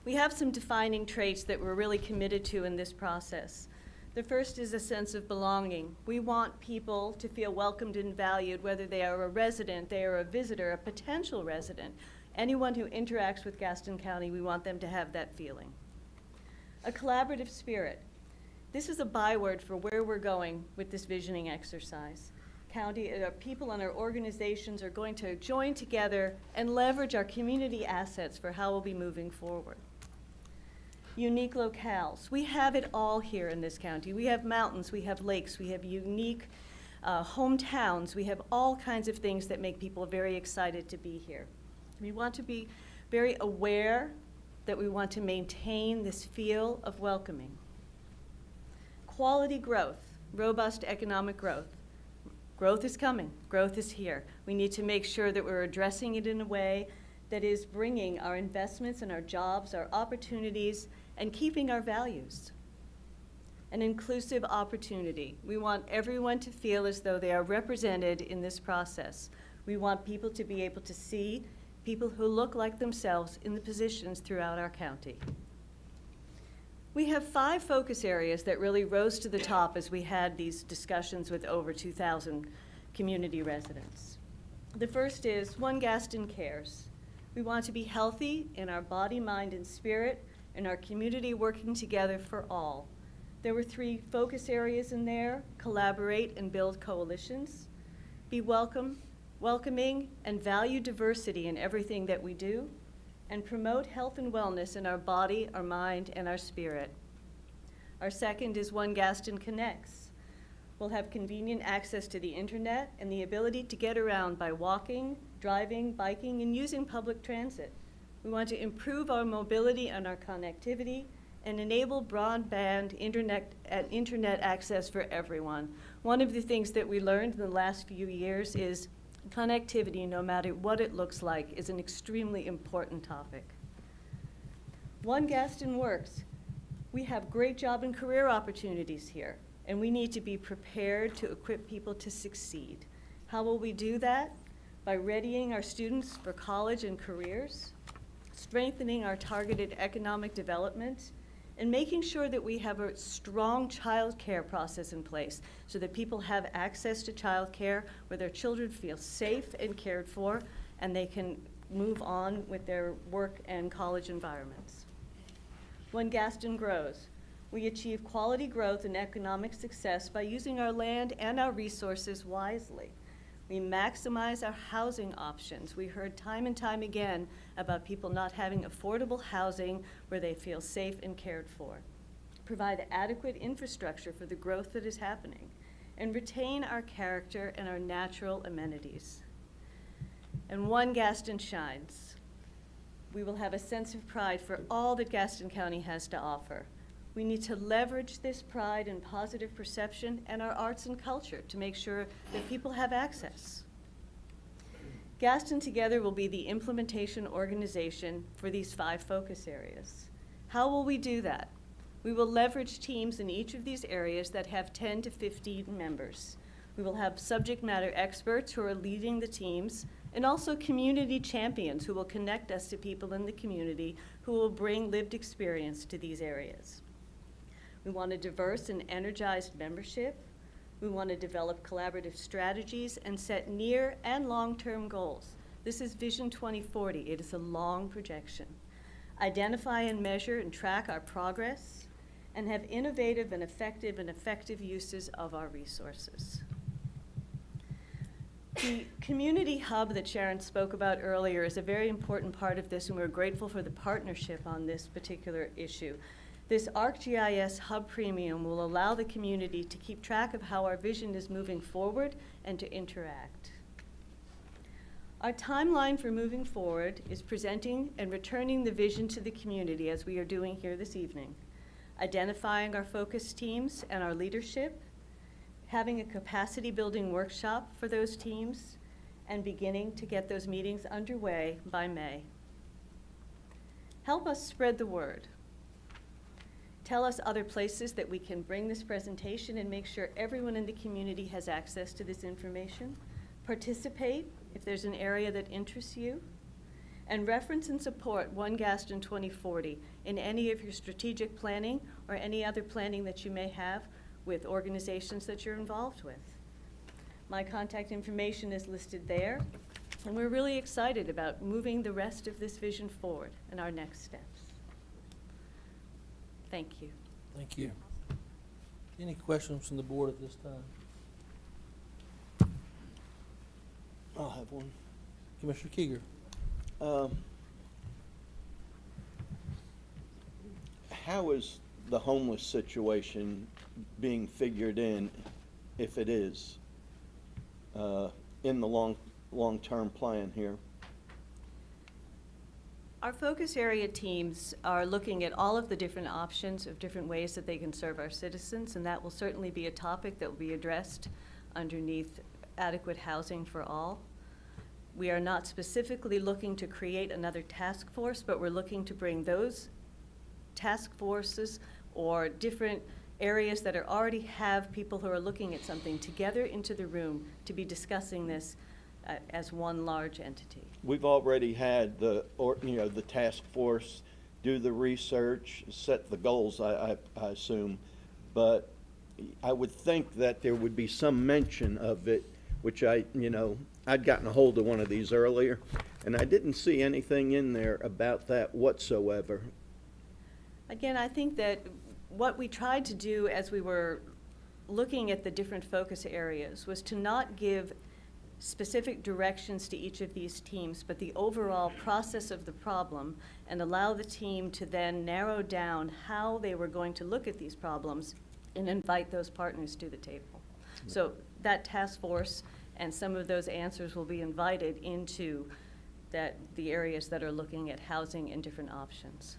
We have some defining traits that we're really committed to in this process. The first is a sense of belonging. We want people to feel welcomed and valued, whether they are a resident, they are a visitor, a potential resident. Anyone who interacts with Gaston County, we want them to have that feeling. A collaborative spirit. This is a byword for where we're going with this visioning exercise. county, our people and our organizations are going to join together and leverage our community assets for how we'll be moving forward. Unique locales. We have it all here in this county. We have mountains, we have lakes, we have unique hometowns, we have all kinds of things that make people very excited to be here. We want to be very aware that we want to maintain this feel of welcoming. Quality growth, robust economic growth. Growth is coming, growth is here. We need to make sure that we're addressing it in a way that is bringing our investments and our jobs, our opportunities, and keeping our values. An inclusive opportunity. We want everyone to feel as though they are represented in this process. We want people to be able to see people who look like themselves in the positions throughout our county. We have 5 focus areas that really rose to the top as we had these discussions with over 2,000 community residents. The first is One Gaston Cares. We want to be healthy in our body, mind, and spirit, and our community working together for all. There were 3 focus areas in there: collaborate and build coalitions, be welcoming, and value diversity in everything that we do, and promote health and wellness in our body, our mind, and our spirit. Our second is One Gaston Connects. We'll have convenient access to the internet and the ability to get around by walking, driving, biking, and using public transit. We want to improve our mobility and our connectivity and enable broadband internet access for everyone. One of the things that we learned in the last few years is connectivity, no matter what it looks like, is an extremely important topic. One Gaston Works. We have great job and career opportunities here, and we need to be prepared to equip people to succeed. How will we do that? By readying our students for college and careers, strengthening our targeted economic development, and making sure that we have a strong child care process in place so that people have access to child care where their children feel safe and cared for and they can move on with their work and college environments. When Gaston grows, we achieve quality growth and economic success by using our land and our resources wisely. We maximize our housing options. We heard time and time again about people not having affordable housing where they feel safe and cared for. Provide adequate infrastructure for the growth that is happening, and retain our character and our natural amenities. And One Gaston shines. We will have a sense of pride for all that Gaston County has to offer. We need to leverage this pride and positive perception and our arts and culture to make sure that people have access. Gaston Together will be the implementation organization for these 5 focus areas. How will we do that? We will leverage teams in each of these areas that have 10 to 15 members. We will have subject matter experts who are leading the teams, and also community champions who will connect us to people in the community who will bring lived experience to these areas. We want a diverse and energized membership. We want to develop collaborative strategies and set near and long-term goals. This is Vision 2040. It is a long projection. Identify and measure and track our progress, and have innovative and effective uses of our resources. The community hub that Sharon spoke about earlier is a very important part of this, and we're grateful for the partnership on this particular issue. This ArcGIS Hub Premium will allow the community to keep track of how our vision is moving forward and to interact. Our timeline for moving forward is presenting and returning the vision to the community as we are doing here this evening, identifying our focus teams and our leadership, having a capacity building workshop for those teams, and beginning to get those meetings underway by May. Help us spread the word. Tell us other places that we can bring this presentation and make sure everyone in the community has access to this information. Participate if there's an area that interests you. And reference and support One Gaston 2040 in any of your strategic planning or any other planning that you may have with organizations that you're involved with. My contact information is listed there, and we're really excited about moving the rest of this vision forward and our next steps. Thank you. Thank you. Any questions from the board at this time? I'll have one. Commissioner Keeger. How is the homeless situation being figured in, if it is, in the long-term plan here? Our focus area teams are looking at all of the different options of different ways that they can serve our citizens, and that will certainly be a topic that will be addressed underneath adequate housing for all. We are not specifically looking to create another task force, but we're looking to bring those task forces or different areas that already have people who are looking at something together into the room to be discussing this as one large entity. We've already had the task force do the research, set the goals, I assume, but I would think that there would be some mention of it, which I'd gotten a hold of one of these earlier, and I didn't see anything in there about that whatsoever. Again, I think that what we tried to do as we were looking at the different focus areas was to not give specific directions to each of these teams, but the overall process of the problem, and allow the team to then narrow down how they were going to look at these problems and invite those partners to the table. So that task force and some of those answers will be invited into the areas that are looking at housing and different options.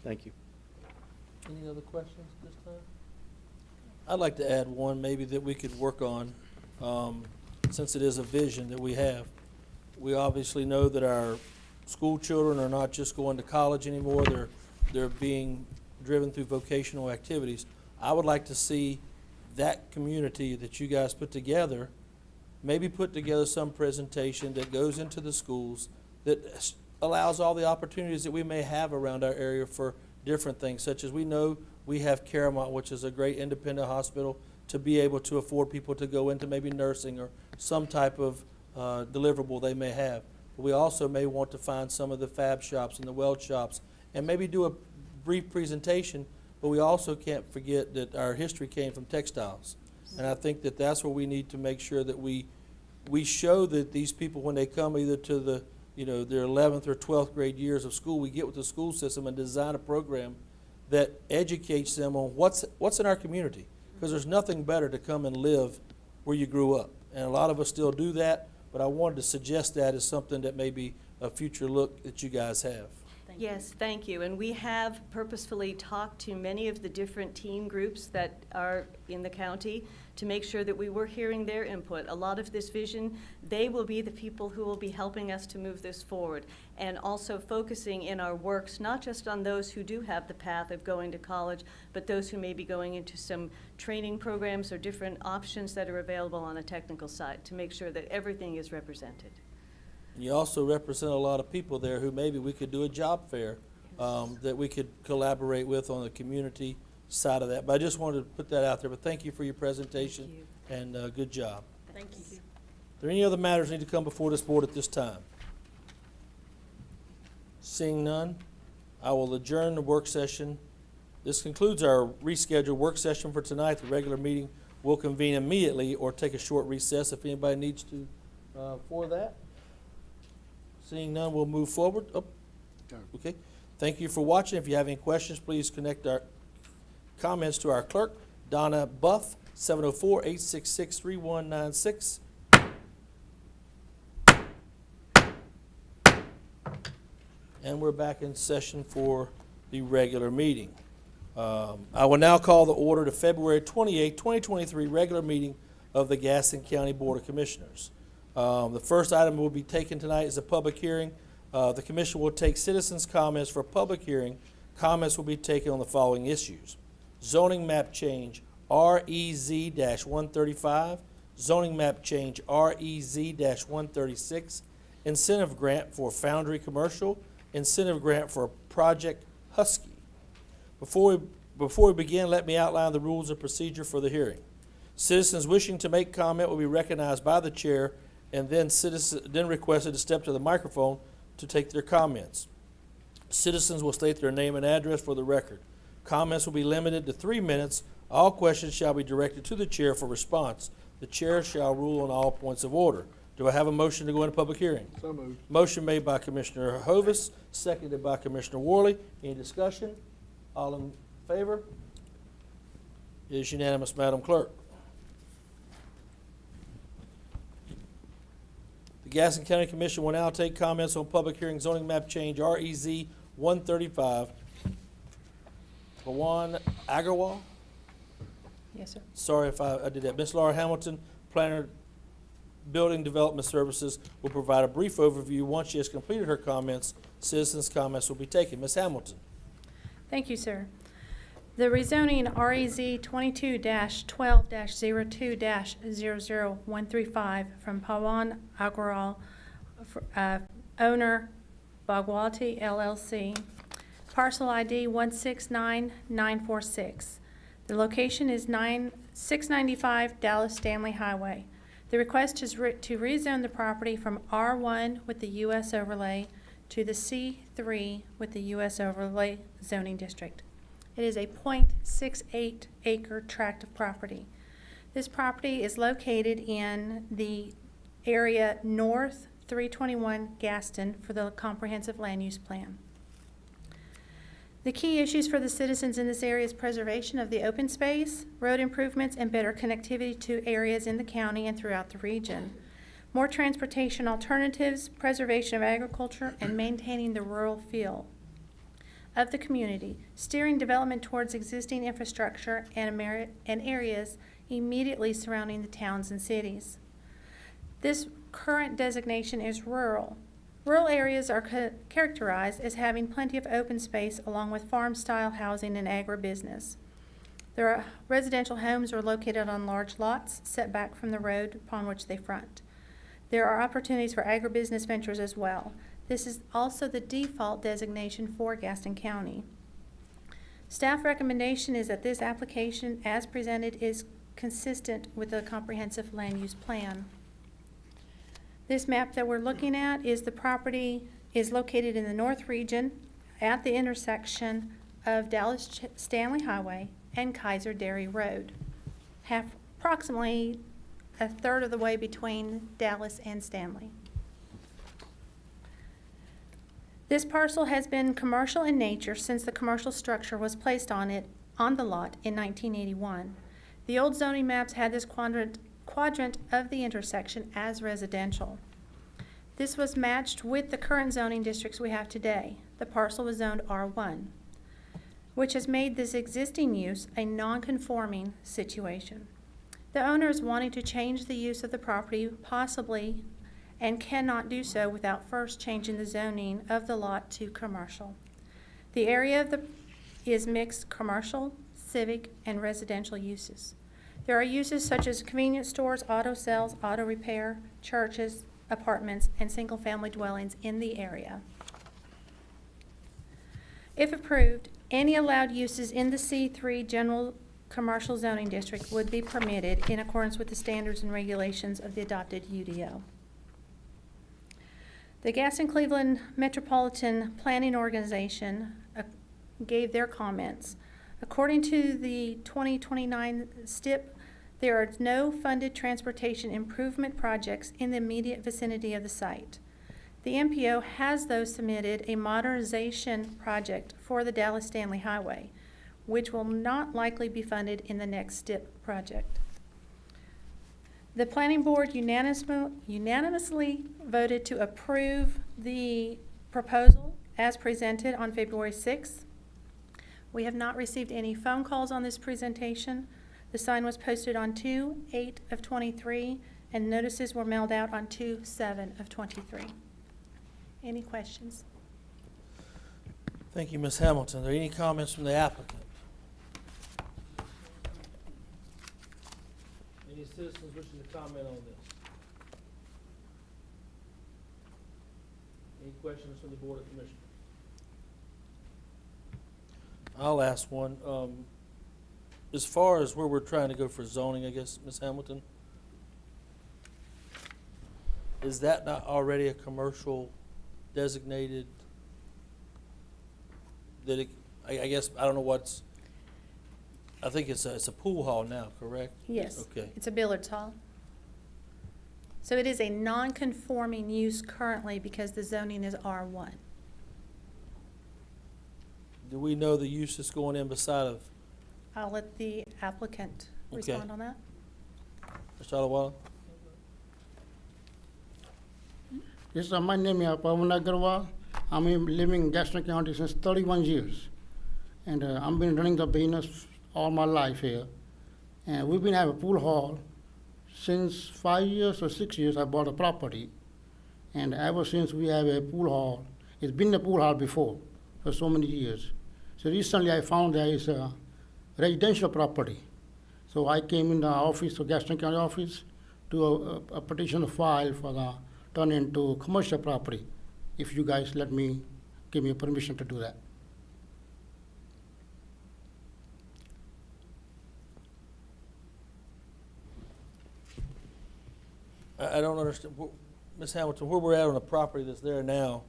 Thank you. Any other questions this time? I'd like to add one maybe that we could work on, since it is a vision that we have. We obviously know that our school children are not just going to college anymore, they're being driven through vocational activities. I would like to see that community that you guys put together, maybe put together some presentation that goes into the schools that allows all the opportunities that we may have around our area for different things, such as we know we have Caramont, which is a great independent hospital, to be able to afford people to go into maybe nursing or some type of deliverable they may have. But we also may want to find some of the fab shops and the weld shops and maybe do a brief presentation, but we also can't forget that our history came from textiles. And I think that that's where we need to make sure that we show that these people, when they come either to the their 11th or 12th grade years of school, we get with the school system and design a program that educates them on what's in our community. Because there's nothing better to come and live where you grew up. And a lot of us still do that, but I wanted to suggest that as something that may be a future look that you guys have. Yes, thank you. And we have purposefully talked to many of the different team groups that are in the county to make sure that we were hearing their input. A lot of this vision, they will be the people who will be helping us to move this forward, and also focusing in our works not just on those who do have the path of going to college, but those who may be going into some training programs or different options that are available on the technical side to make sure that everything is represented. You also represent a lot of people there who maybe we could do a job fair that we could collaborate with on the community side of that. But I just wanted to put that out there. But thank you for your presentation and good job. Thank you. Are there any other matters that need to come before this board at this time? Seeing none, I will adjourn the work session. This concludes our rescheduled work session for tonight. The regular meeting will convene immediately or take a short recess if anybody needs to for that. Seeing none, we'll move forward. Oh, okay. Thank you for watching. If you have any questions, please connect our comments to our clerk, Donna Buff, 704-866-3196. And we're back in session for the regular meeting. I will now call the order to February 28, 2023 regular meeting of the Gaston County Board of Commissioners. The first item will be taken tonight is a public hearing. The commission will take citizens' comments for a public hearing. Comments will be taken on the following issues: zoning map change REZ-135, zoning map change REZ-136, incentive grant for Foundry Commercial, incentive grant for Project Husky. Before we begin, let me outline the rules of procedure for the hearing. Citizens wishing to make comment will be recognized by the chair and then requested to step to the microphone to take their comments. Citizens will state their name and address for the record. Comments will be limited to 3 minutes. All questions shall be directed to the chair for response. The chair shall rule on all points of order. Do I have a motion to go into public hearing? So moved. Motion made by Commissioner Hovis, seconded by Commissioner Worley. Any discussion? All in favor? It is unanimous, Madam Clerk. The Gaston County Commission will now take comments on public hearing zoning map change REZ 135. Pawan Agarwal? Yes, sir. Sorry if I did that. Ms. Laura Hamilton, Planner, Building Development Services, will provide a brief overview. Once she has completed her comments, citizens' comments will be taken. Ms. Hamilton. Thank you, sir. The rezoning REZ 22-12-02-00135 from Pawan Agarwal, owner Bhagwati LLC, parcel ID 169946. The location is 695 Dallas Stanley Highway. The request is to rezone the property from R1 with the U.S. overlay to the C3 with the U.S. overlay zoning district. It is a .68 acre tract of property. This property is located in the area north 321 Gaston for the comprehensive land use plan. The key issues for the citizens in this area is preservation of the open space, road improvements, and better connectivity to areas in the county and throughout the region. More transportation alternatives, preservation of agriculture, and maintaining the rural feel of the community, steering development towards existing infrastructure and areas immediately surrounding the towns and cities. This current designation is rural. Rural areas are characterized as having plenty of open space along with farm-style housing and agribusiness. Residential homes are located on large lots set back from the road upon which they front. There are opportunities for agribusiness ventures as well. This is also the default designation for Gaston County. Staff recommendation is that this application as presented is consistent with the comprehensive land use plan. This map that we're looking at is the property is located in the north region at the intersection of Dallas Stanley Highway and Kaiser Dairy Road, approximately a third of the way between Dallas and Stanley. This parcel has been commercial in nature since the commercial structure was placed on the lot in 1981. The old zoning maps had this quadrant of the intersection as residential. This was matched with the current zoning districts we have today. The parcel was zoned R1, which has made this existing use a non-conforming situation. The owner is wanting to change the use of the property possibly and cannot do so without first changing the zoning of the lot to commercial. The area is mixed commercial, civic, and residential uses. There are uses such as convenience stores, auto sales, auto repair, churches, apartments, and single-family dwellings in the area. If approved, any allowed uses in the C3 general commercial zoning district would be permitted in accordance with the standards and regulations of the adopted UDO. The Gaston-Cleveland Metropolitan Planning Organization gave their comments. According to the 2029 STIP, there are no funded transportation improvement projects in the immediate vicinity of the site. The MPO has, though, submitted a modernization project for the Dallas Stanley Highway, which will not likely be funded in the next STIP project. The Planning Board unanimously voted to approve the proposal as presented on February 6th. We have not received any phone calls on this presentation. The sign was posted on 2/8/23, and notices were mailed out on 2/7/23. Any questions? Thank you, Ms. Hamilton. Are there any comments from the applicant? Any citizens wishing to comment on this? Any questions from the Board of Commissioners? I'll ask one. As far as where we're trying to go for zoning, I guess, Ms. Hamilton, is that not already a commercial designated? That it, I guess, I don't know what's, I think it's a pool hall now, correct? Yes. Okay. It's a billiards hall. So it is a non-conforming use currently because the zoning is R1. Do we know the use that's going in beside of I'll let the applicant Okay. respond on that. Mr. Alawala? Yes, my name is Pawan Agarwal. I'm living in Gaston County since 31 years. And I've been running the business all my life here. And we've been having a pool hall since 5 years or 6 years I bought a property. And ever since we have a pool hall, it's been a pool hall before for so many years. So recently I found there is a residential property. So I came in the office, the Gaston County office, to a petition file for the turn into commercial property, if you guys let me, give me permission to do that. I don't understand, Ms. Hamilton, where we're at on the property that's there now.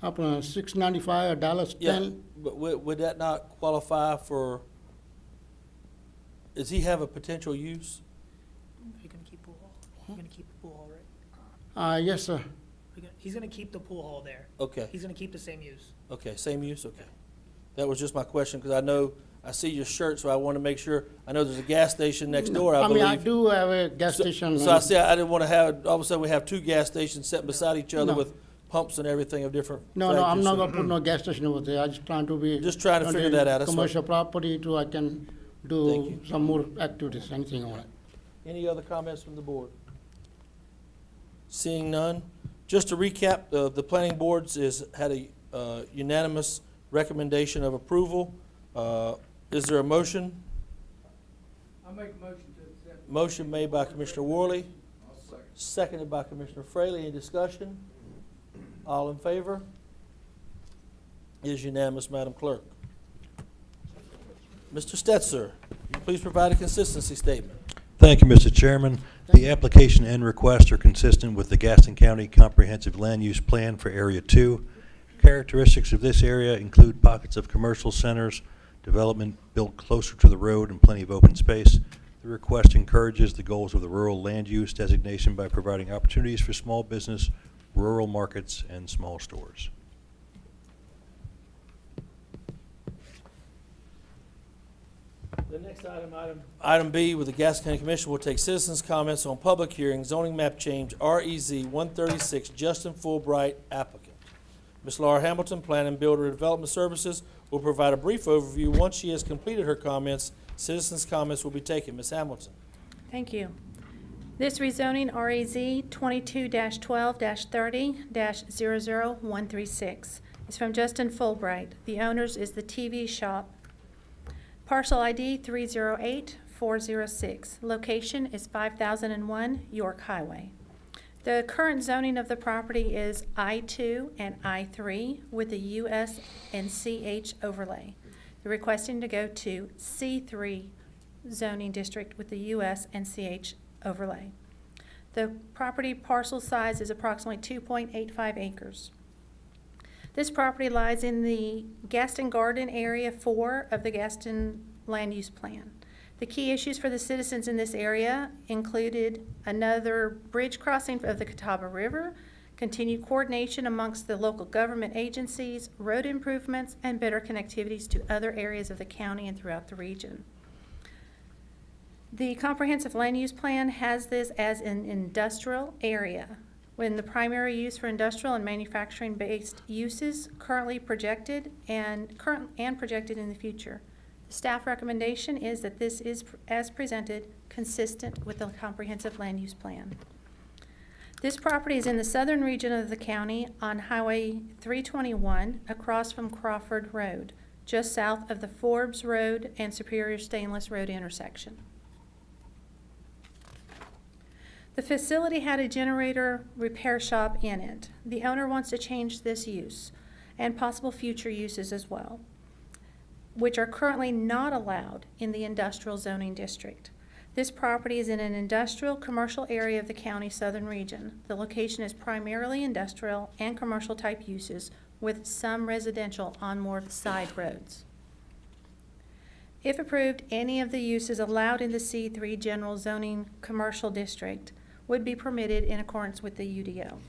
Up on 695 Dallas Yeah, 10. but would that not qualify for, does he have a potential use? You're gonna keep pool hall? You're gonna keep the pool hall, right? Yes, sir. He's gonna keep the pool hall there. Okay. He's gonna keep the same use. Okay, same use, okay. That was just my question, because I know, I see your shirt, so I want to make sure, I know there's a gas station next door, I believe. I do have a gas station. So I see, I didn't want to have, all of a sudden we have two gas stations sitting beside each other No. with pumps and everything of different. No, I'm factors, not so- gonna put no gas station over there. I just trying to be. Just trying to figure that out, that's what- Commercial property to, I can Thank do you. some more activities, anything on it. Any other comments from the board? Seeing none, just to recap, the planning boards had a unanimous recommendation of approval. Is there a motion? I make a motion to accept. Motion made by Commissioner Worley, seconded by Commissioner Fraley. Any discussion? All in favor? It is unanimous, Madam Clerk. Mr. Stetzer, please provide a consistency statement. Thank you, Mr. Chairman. The application and request are consistent with the Gaston County Comprehensive Land Use Plan for Area 2. Characteristics of this area include pockets of commercial centers, development built closer to the road, and plenty of open space. The request encourages the goals of the rural land use designation by providing opportunities for small business, rural markets, and small stores. The next item B with the Gaston County Commission will take citizens' comments on public hearing, zoning map change, REZ 136, Justin Fulbright applicant. Ms. Laura Hamilton, Planning, Builder, and Development Services, will provide a brief overview. Once she has completed her comments, citizens' comments will be taken. Ms. Hamilton. Thank you. This rezoning REZ 22-12-30-00136 is from Justin Fulbright. The owners is the TV Shop. Parcel ID 308406. Location is 5001 York Highway. The current zoning of the property is I-2 and I-3 with the US and CH overlay. They're requesting to go to C3 zoning district with the US and CH overlay. The property parcel size is approximately 2.85 acres. This property lies in the Gaston Garden Area 4 of the Gaston Land Use Plan. The key issues for the citizens in this area included another bridge crossing of the Catawba River, continued coordination amongst the local government agencies, road improvements, and better connectivities to other areas of the county and throughout the region. The comprehensive land use plan has this as an industrial area, when the primary use for industrial and manufacturing-based uses currently projected and projected in the future. The staff recommendation is that this is, as presented, consistent with the comprehensive land use plan. This property is in the southern region of the county on Highway 321 across from Crawford Road, just south of the Forbes Road and Superior Stainless Road intersection. The facility had a generator repair shop in it. The owner wants to change this use and possible future uses as well, which are currently not allowed in the industrial zoning district. This property is in an industrial commercial area of the county southern region. The location is primarily industrial and commercial type uses with some residential on more side roads. If approved, any of the uses allowed in the C3 general zoning commercial district would be permitted in accordance with the UDO.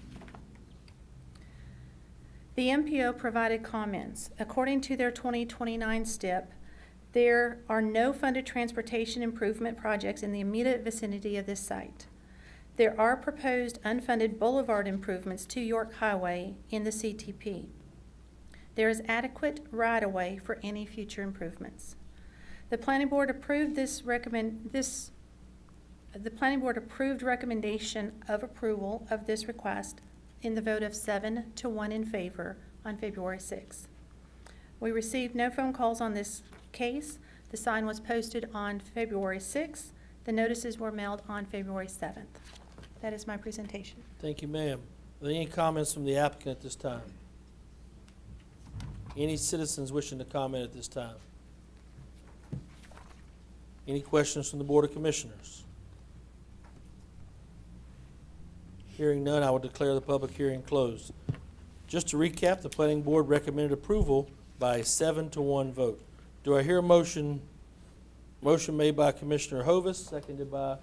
The MPO provided comments. According to their 2029 STIP, there are no funded transportation improvement projects in the immediate vicinity of this site. There are proposed unfunded boulevard improvements to York Highway in the CTP. There is adequate right-of-way for any future improvements. The Planning Board approved the Planning Board approved recommendation of approval of this request in the vote of 7-1 in favor on February 6th. We received no phone calls on this case. The sign was posted on February 6th. The notices were mailed on February 7th. That is my presentation. Thank you, ma'am. Are there any comments from the applicant at this time? Any citizens wishing to comment at this time? Any questions from the Board of Commissioners? Hearing none, I will declare the public hearing closed. Just to recap, the Planning Board recommended approval by a 7-1 vote. Do I hear a motion? Motion made by Commissioner Hovis, seconded by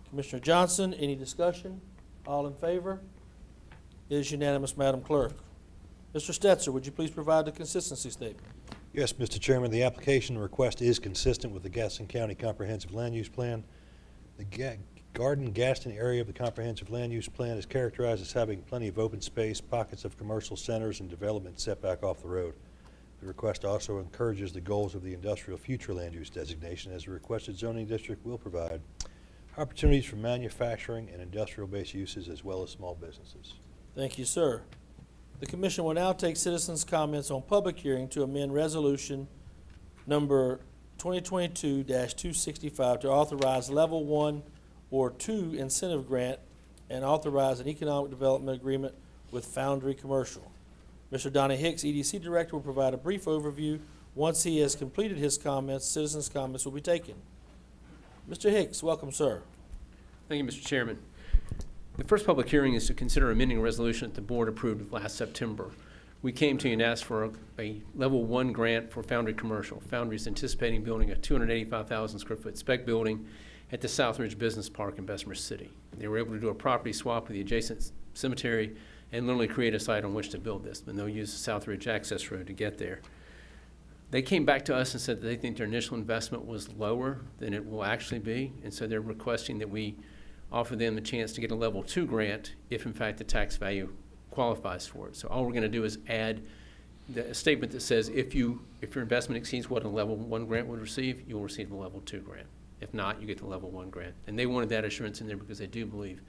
Commissioner Johnson. Any discussion? All in favor? It is unanimous, Madam Clerk. Mr. Stetzer, would you please provide the consistency statement? Yes, Mr. Chairman, the application request is consistent with the Gaston County Comprehensive Land Use Plan. The Garden-Gaston area of the Comprehensive Land Use Plan is characterized as having plenty of open space, pockets of commercial centers, and development setback off the road. The request also encourages the goals of the industrial future land use designation, as the requested zoning district will provide opportunities for manufacturing and industrial-based uses as well as small businesses. Thank you, sir. The Commission will now take citizens' comments on public hearing to amend Resolution Number 2022-265 to authorize Level 1 or 2 incentive grant and authorize an economic development agreement with Foundry Commercial. Mr. Donnie Hicks, EDC Director, will provide a brief overview. Once he has completed his comments, citizens' comments will be taken. Mr. Hicks, welcome, sir. Thank you, Mr. Chairman. The first public hearing is to consider amending a resolution that the board approved last September. We came to you and asked for a Level 1 grant for Foundry Commercial. Foundry is anticipating building a 285,000 square foot spec building at the Southridge Business Park in Bessemer City. They were able to do a property swap with the adjacent cemetery and literally create a site on which to build this, and they'll use the Southridge access road to get there. They came back to us and said that they think their initial investment was lower than it will actually be, and so they're requesting that we offer them the chance to get a Level 2 grant if in fact the tax value qualifies for it. So all we're going to do is add a statement that says if your investment exceeds what a Level 1 grant would receive, you'll receive a Level 2 grant. If not, you get the Level 1 grant. And they wanted that assurance in there because they do believe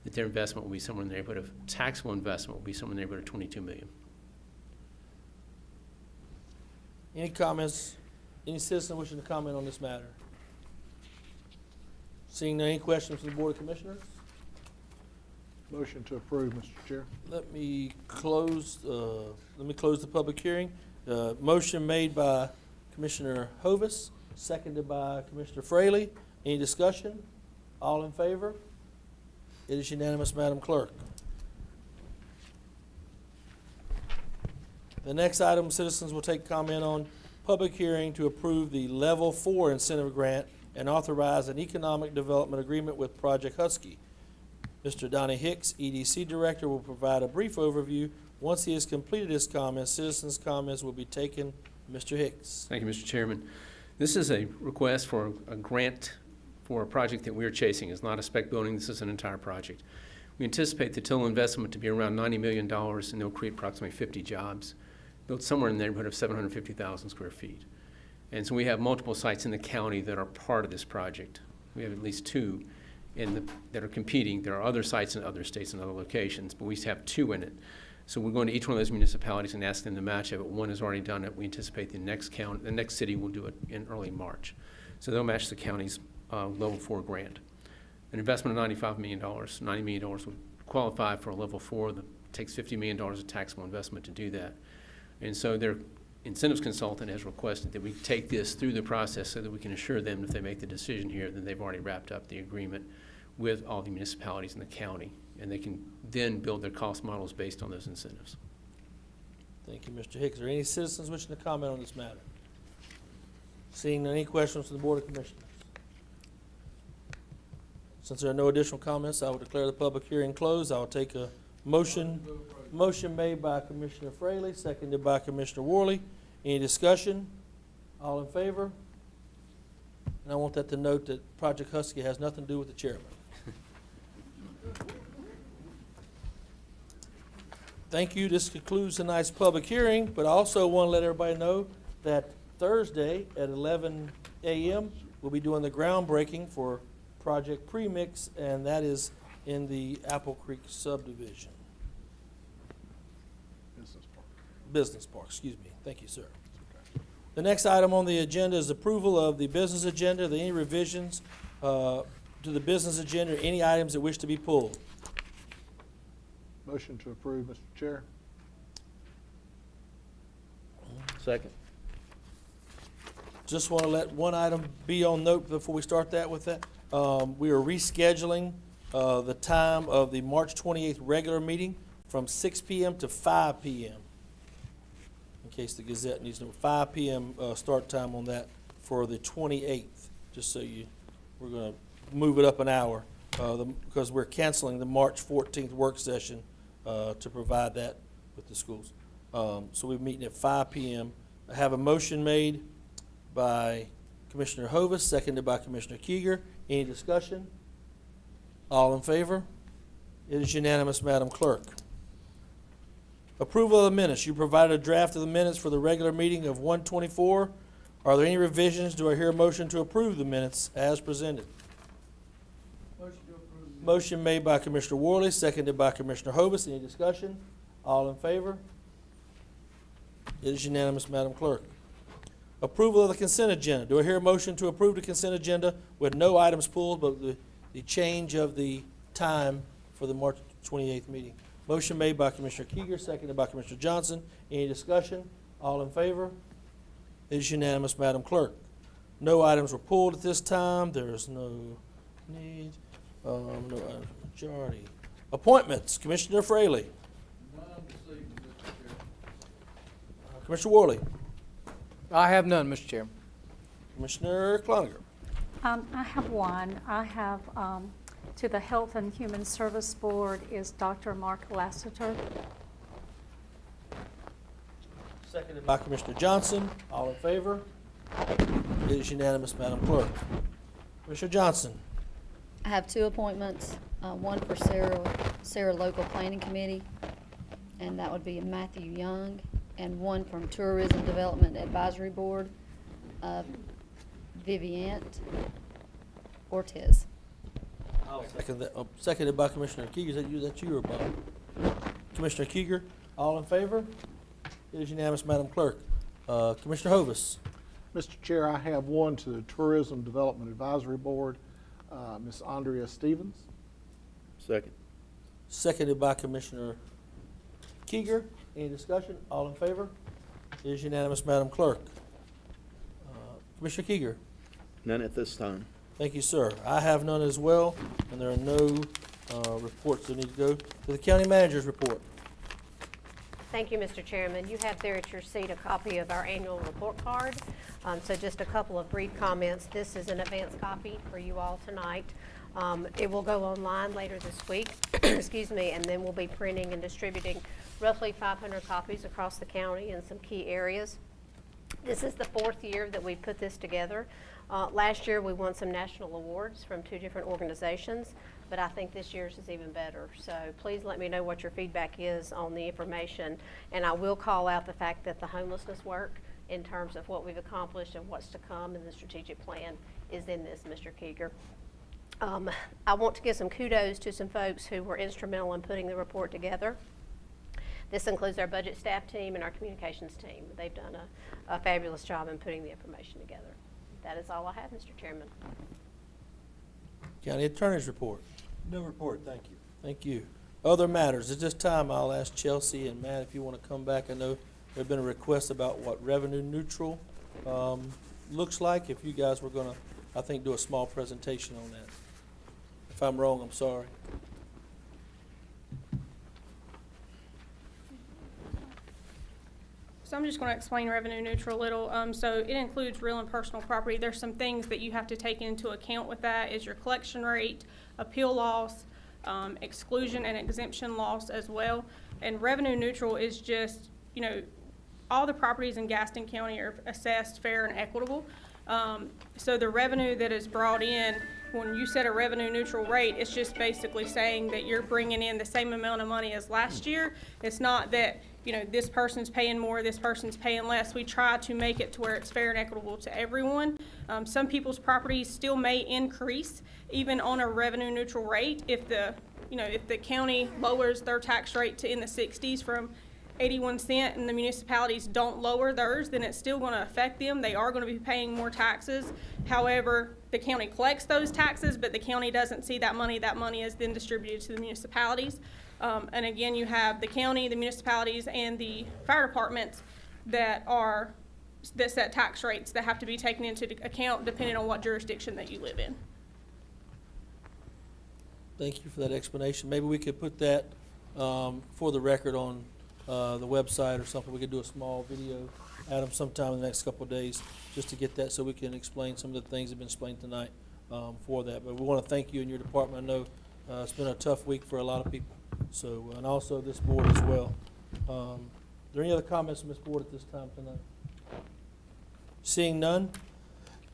that their investment will be somewhere in the neighborhood of, taxable investment will be somewhere in the neighborhood of $22 million. Any comments? Any citizen wishing to comment on this matter? Seeing none, any questions from the Board of Commissioners? Motion to approve, Mr. Chair. Let me close the public hearing. Motion made by Commissioner Hovis, seconded by Commissioner Fraley. Any discussion? All in favor? It is unanimous, Madam Clerk. The next item, citizens will take comment on public hearing to approve the Level 4 incentive grant and authorize an economic development agreement with Project Husky. Mr. Donnie Hicks, EDC Director, will provide a brief overview. Once he has completed his comments, citizens' comments will be taken. Mr. Hicks. Thank you, Mr. Chairman. This is a request for a grant for a project that we're chasing. It's not a spec building. This is an entire project. We anticipate the total investment to be around $90 million, and they'll create approximately 50 jobs, built somewhere in the neighborhood of 750,000 square feet. And so we have multiple sites in the county that are part of this project. We have at least two that are competing. There are other sites in other states and other locations, but we have two in it. So we're going to each one of those municipalities and ask them to match it. One has already done it. We anticipate the next city will do it in early March. So they'll match the county's Level 4 grant. An investment of $95 million. $90 million would qualify for a Level 4. It takes $50 million of taxable investment to do that. And so their incentives consultant has requested that we take this through the process so that we can assure them if they make the decision here that they've already wrapped up the agreement with all the municipalities in the county, and they can then build their cost models based on those incentives. Thank you, Mr. Hicks. Are there any citizens wishing to comment on this matter? Seeing none, any questions from the Board of Commissioners? Since there are no additional comments, I will declare the public hearing closed. I will take a motion made by Commissioner Fraley, seconded by Commissioner Worley. Any discussion? All in favor? And I want that to note that Project Husky has nothing to do with the chairman. Thank you. This concludes tonight's public hearing, but I also want to let everybody know that Thursday at 11 a.m., we'll be doing the groundbreaking for Project Premix, and that is in the Apple Creek subdivision. Business Park, excuse me. Thank you, sir. The next item on the agenda is approval of the business agenda. Are there any revisions to the business agenda, or any items that wish to be pulled? Motion to approve, Mr. Chair. Second. Just want to let one item be on note before we start that with that. We are rescheduling the time of the March 28th regular meeting from 6 p.m. to 5 p.m. In case the Gazette needs to know, 5 p.m. Start time on that for the 28th. Just so we're going to move it up an hour because we're canceling the March 14th work session to provide that with the schools. So we're meeting at 5 p.m. I have a motion made by Commissioner Hovis, seconded by Commissioner Kieger. Any discussion? All in favor? It is unanimous, Madam Clerk. Approval of the minutes. You provided a draft of the minutes for the regular meeting of 1/24. Are there any revisions? Do I hear a motion to approve the minutes as presented? Motion to approve. Motion made by Commissioner Worley, seconded by Commissioner Hovis. Any discussion? All in favor? It is unanimous, Madam Clerk. Approval of the consent agenda. Do I hear a motion to approve the consent agenda with no items pulled, but the change of the time for the March 28th meeting? Motion made by Commissioner Kieger, seconded by Commissioner Johnson. Any discussion? All in favor? It is unanimous, Madam Clerk. No items were pulled at this time. There is no need. No items, majority. Appointments. Commissioner Fraley. Commissioner Worley. I have none, Mr. Chairman. Commissioner Cloninger. I have one. I have to the Health and Human Service Board is Dr. Mark Lassiter. Seconded by Commissioner Johnson. All in favor? It is unanimous, Madam Clerk. Commissioner Johnson. I have two appointments, one for Sarah Local Planning Committee, and that would be Matthew Young, and one from Tourism Development Advisory Board, Vivian Ortiz. I'll second that. Seconded by Commissioner Kieger. Is that you or Bob? Commissioner Kieger. All in favor? It is unanimous, Madam Clerk. Commissioner Hovis. Mr. Chair, I have one to the Tourism Development Advisory Board, Ms. Andrea Stevens. Second. Seconded by Commissioner Kieger. Any discussion? All in favor? It is unanimous, Madam Clerk. Commissioner Kieger. None at this time. Thank you, sir. I have none as well, and there are no reports that need to go to the county manager's report. Thank you, Mr. Chairman. You have there at your seat a copy of our annual report card. So just a couple of brief comments. This is an advance copy for you all tonight. It will go online later this week, excuse me, and then we'll be printing and distributing roughly 500 copies across the county in some key areas. This is the fourth year that we've put this together. Last year we won some national awards from 2 different organizations, but I think this year's is even better. So please let me know what your feedback is on the information, and I will call out the fact that the homelessness work in terms of what we've accomplished and what's to come in the strategic plan is in this, Mr. Kieger. I want to give some kudos to some folks who were instrumental in putting the report together. This includes our budget staff team and our communications team. They've done a fabulous job in putting the information together. That is all I have, Mr. Chairman. County Attorney's report. No report, thank you. Thank you. Other matters. At this time, I'll ask Chelsea and Matt if you want to come back. I know there's been a request about what revenue neutral looks like. If you guys were going to, I think, do a small presentation on that. If I'm wrong, I'm sorry. So I'm just going to explain revenue neutral a little. So it includes real and personal property. There's some things that you have to take into account with that is your collection rate, appeal loss, exclusion and exemption loss as well. And revenue neutral is just, you know, all the properties in Gaston County are assessed fair and equitable. So the revenue that is brought in, when you set a revenue neutral rate, it's just basically saying that you're bringing in the same amount of money as last year. It's not that, you know, this person's paying more, this person's paying less. We try to make it to where it's fair and equitable to everyone. Some people's properties still may increase even on a revenue neutral rate if the, you know, if the county lowers their tax rate to in the 60s from 81 cents and the municipalities don't lower theirs, then it's still going to affect them. They are going to be paying more taxes. However, the county collects those taxes, but the county doesn't see that money. That money is then distributed to the municipalities. And again, you have the county, the municipalities, and the fire departments that set tax rates that have to be taken into account depending on what jurisdiction that you live in. Thank you for that explanation. Maybe we could put that for the record on the website or something. We could do a small video, Adam, sometime in the next couple of days, just to get that so we can explain some of the things that have been explained tonight for that. But we want to thank you and your department. I know it's been a tough week for a lot of people, so, and also this board as well. Are there any other comments from this board at this time tonight? Seeing none,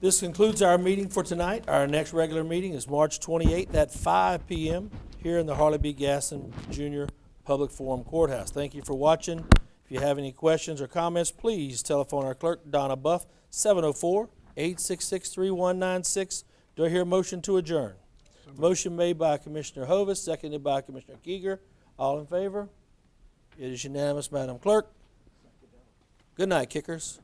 this concludes our meeting for tonight. Our next regular meeting is March 28th at 5 p.m. here in the Harley B. Gaston Jr. Public Forum Courthouse. Thank you for watching. If you have any questions or comments, please telephone our clerk, Donna Buff, 704-866-3196. Do I hear a motion to adjourn? Motion made by Commissioner Hovis, seconded by Commissioner Kieger. All in favor? It is unanimous, Madam Clerk. Good night, Kickers.